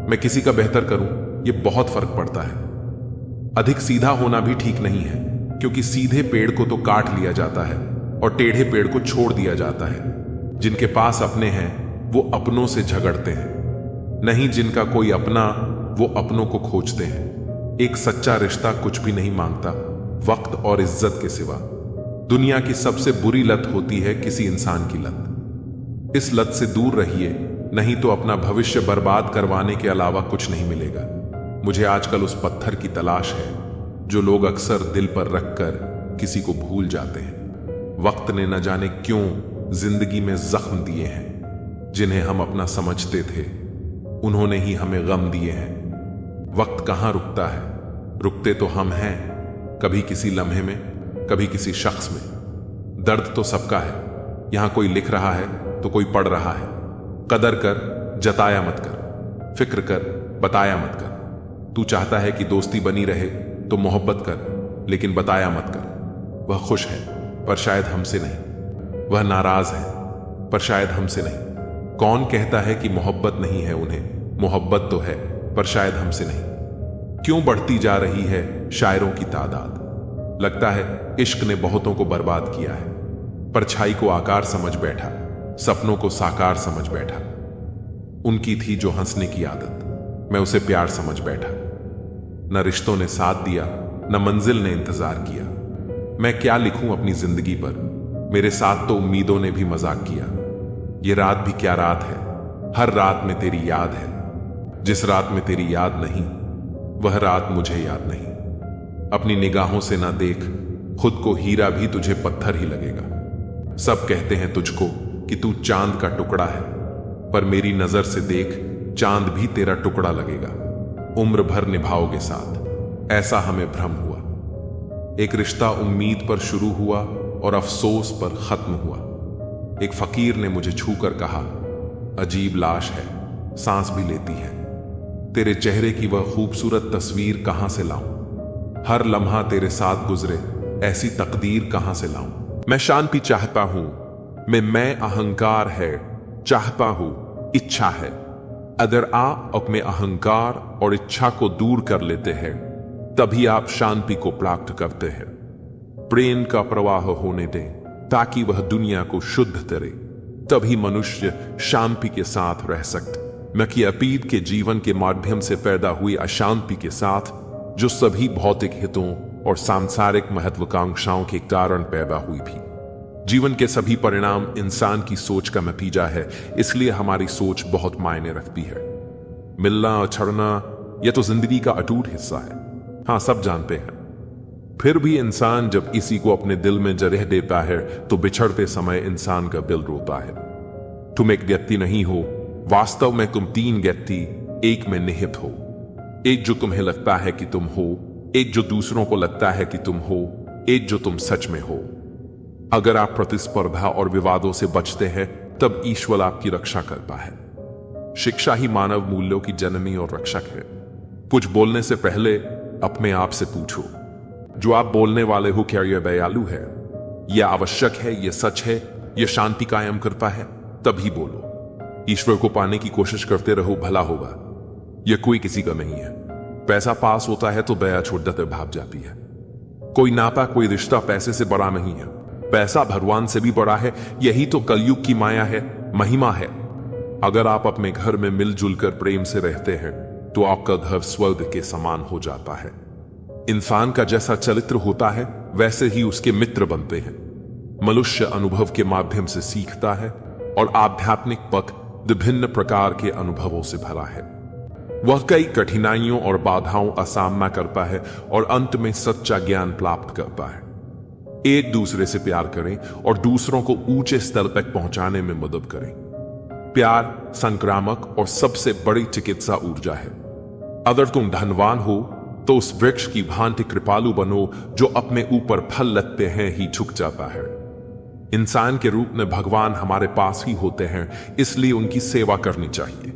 मैं किसी का बेहतर करूं यह बहुत फर्क पड़ता है। अधिक सीधा होना भी ठीक नहीं है, क्योंकि सीधे पेड़ को तो काट लिया जाता है और टेढ़े पेड़ को छोड़ दिया जाता है। जिनके पास अपने हैं वो अपनों से झगड़ते हैं, नहीं जिनका कोई अपना वो अपनों को खोजते हैं। एक सच्चा रिश्ता कुछ भी नहीं मांगता वक्त और इज्जत के सिवा। दुनिया की सबसे बुरी लत होती है किसी इंसान की लत। इस लत से दूर रहिए, नहीं तो अपना भविष्य बर्बाद करवाने के अलावा कुछ नहीं मिलेगा। मुझे आजकल उस पत्थर की तलाश है जो लोग अक्सर दिल पर रखकर किसी को भूल जाते हैं। वक्त ने न जाने क्यों जिंदगी में जख्म दिए हैं, जिन्हें हम अपना समझते थे उन्होंने ही हमें गम दिए हैं। वक्त कहां रुकता है, रुकते तो हम हैं, कभी किसी लम्हे में, कभी किसी शख्स में। दर्द तो सबका है, यहां कोई लिख रहा है तो कोई पढ़ रहा है। कदर कर, जताया मत कर, फिक्र कर, बताया मत कर। तू चाहता है कि दोस्ती बनी रहे तो मोहब्बत कर, लेकिन बताया मत कर। वह खुश है पर शायद हमसे नहीं, वह नाराज है पर शायद हमसे नहीं। कौन कहता है कि मोहब्बत नहीं है उन्हें? मोहब्बत तो है पर शायद हमसे नहीं। क्यों बढ़ती जा रही है शायरों की तादाद? लगता है इश्क ने बहुतों को बर्बाद किया है। परछाई को आकार समझ बैठा, सपनों को साकार समझ बैठा। उनकी थी जो हंसने की आदत, मैं उसे प्यार समझ बैठा। न रिश्तों ने साथ दिया, न मंजिल ने इंतजार किया। मैं क्या लिखूं अपनी जिंदगी पर? मेरे साथ तो उम्मीदों ने भी मजाक किया। ये रात भी क्या रात है, हर रात में तेरी याद है। जिस रात में तेरी याद नहीं वह रात मुझे याद नहीं। अपनी निगाहों से ना देख, खुद को हीरा भी तुझे पत्थर ही लगेगा। सब कहते हैं तुझको कि तू चांद का टुकड़ा है, पर मेरी नजर से देख, चांद भी तेरा टुकड़ा लगेगा। उम्र भर निभाओगे साथ, ऐसा हमें भ्रम हुआ। एक रिश्ता उम्मीद पर शुरू हुआ और अफसोस पर खत्म हुआ। एक फकीर ने मुझे छूकर कहा, अजीब लाश है, सांस भी लेती है। तेरे चेहरे की वह खूबसूरत तस्वीर कहां से लाऊं? हर लम्हा तेरे साथ गुजरे, ऐसी तकदीर कहां से लाऊं? मैं शांति चाहता हूं, मैं अहंकार है, चाहता हूं, इच्छा है। अगर आप अपने अहंकार और इच्छा को दूर कर लेते हैं, तभी आप शांति को प्राप्त करते हैं। प्रेम का प्रवाह होने दें ताकि वह दुनिया को शुद्ध करे, तभी मनुष्य शांति के साथ रह सकते, न कि अतीत के जीवन के माध्यम से पैदा हुई अशांति के साथ, जो सभी भौतिक हितों और सांसारिक महत्वाकांक्षाओं के कारण पैदा हुई थी। जीवन के सभी परिणाम इंसान की सोच का नतीजा है, इसलिए हमारी सोच बहुत मायने रखती है। मिलना और छड़ना यह तो जिंदगी का अटूट हिस्सा है, हाँ सब जानते हैं। फिर भी इंसान जब इसी को अपने दिल में जगह देता है तो बिछड़ते समय इंसान का दिल रोता है। तुम एक व्यक्ति नहीं हो, वास्तव में तुम तीन व्यक्ति एक में निहित हो। एक जो तुम्हें लगता है कि तुम हो, एक जो दूसरों को लगता है कि तुम हो, एक जो तुम सच में हो। अगर आप प्रतिस्पर्धा और विवादों से बचते हैं, तब ईश्वर आपकी रक्षा करता है। शिक्षा ही मानव मूल्यों की जननी और रक्षक है। कुछ बोलने से पहले अपने आप से पूछो, जो आप बोलने वाले हो क्या यह दयालु है, यह आवश्यक है, यह सच है, यह शांति कायम करता है, तभी बोलो। ईश्वर को पाने की कोशिश करते रहो, भला होगा। यह कोई किसी का नहीं है। पैसा पास होता है तो दया छोड़ देते भाग जाती है। कोई नाता, कोई रिश्ता पैसे से बड़ा नहीं है। पैसा भगवान से भी बड़ा है। यही तो कलयुग की माया है, महिमा है। अगर आप अपने घर में मिलजुल कर प्रेम से रहते हैं तो आपका घर स्वर्ग के समान हो जाता है। इंसान का जैसा चरित्र होता है वैसे ही उसके मित्र बनते हैं। मनुष्य अनुभव के माध्यम से सीखता है और आध्यात्मिक पथ विभिन्न प्रकार के अनुभवों से भरा है। वह कई कठिनाइयों और बाधाओं का सामना करता है और अंत में सच्चा ज्ञान प्राप्त करता है। एक दूसरे से प्यार करें और दूसरों को ऊंचे स्तर तक पहुंचाने में मदद करें। प्यार संक्रामक और सबसे बड़ी चिकित्सा ऊर्जा है। अगर तुम धनवान हो तो उस वृक्ष की भांति कृपालु बनो जो अपने ऊपर फल लगते हैं ही झुक जाता है। इंसान के रूप में भगवान हमारे पास ही होते हैं, इसलिए उनकी सेवा करनी चाहिए।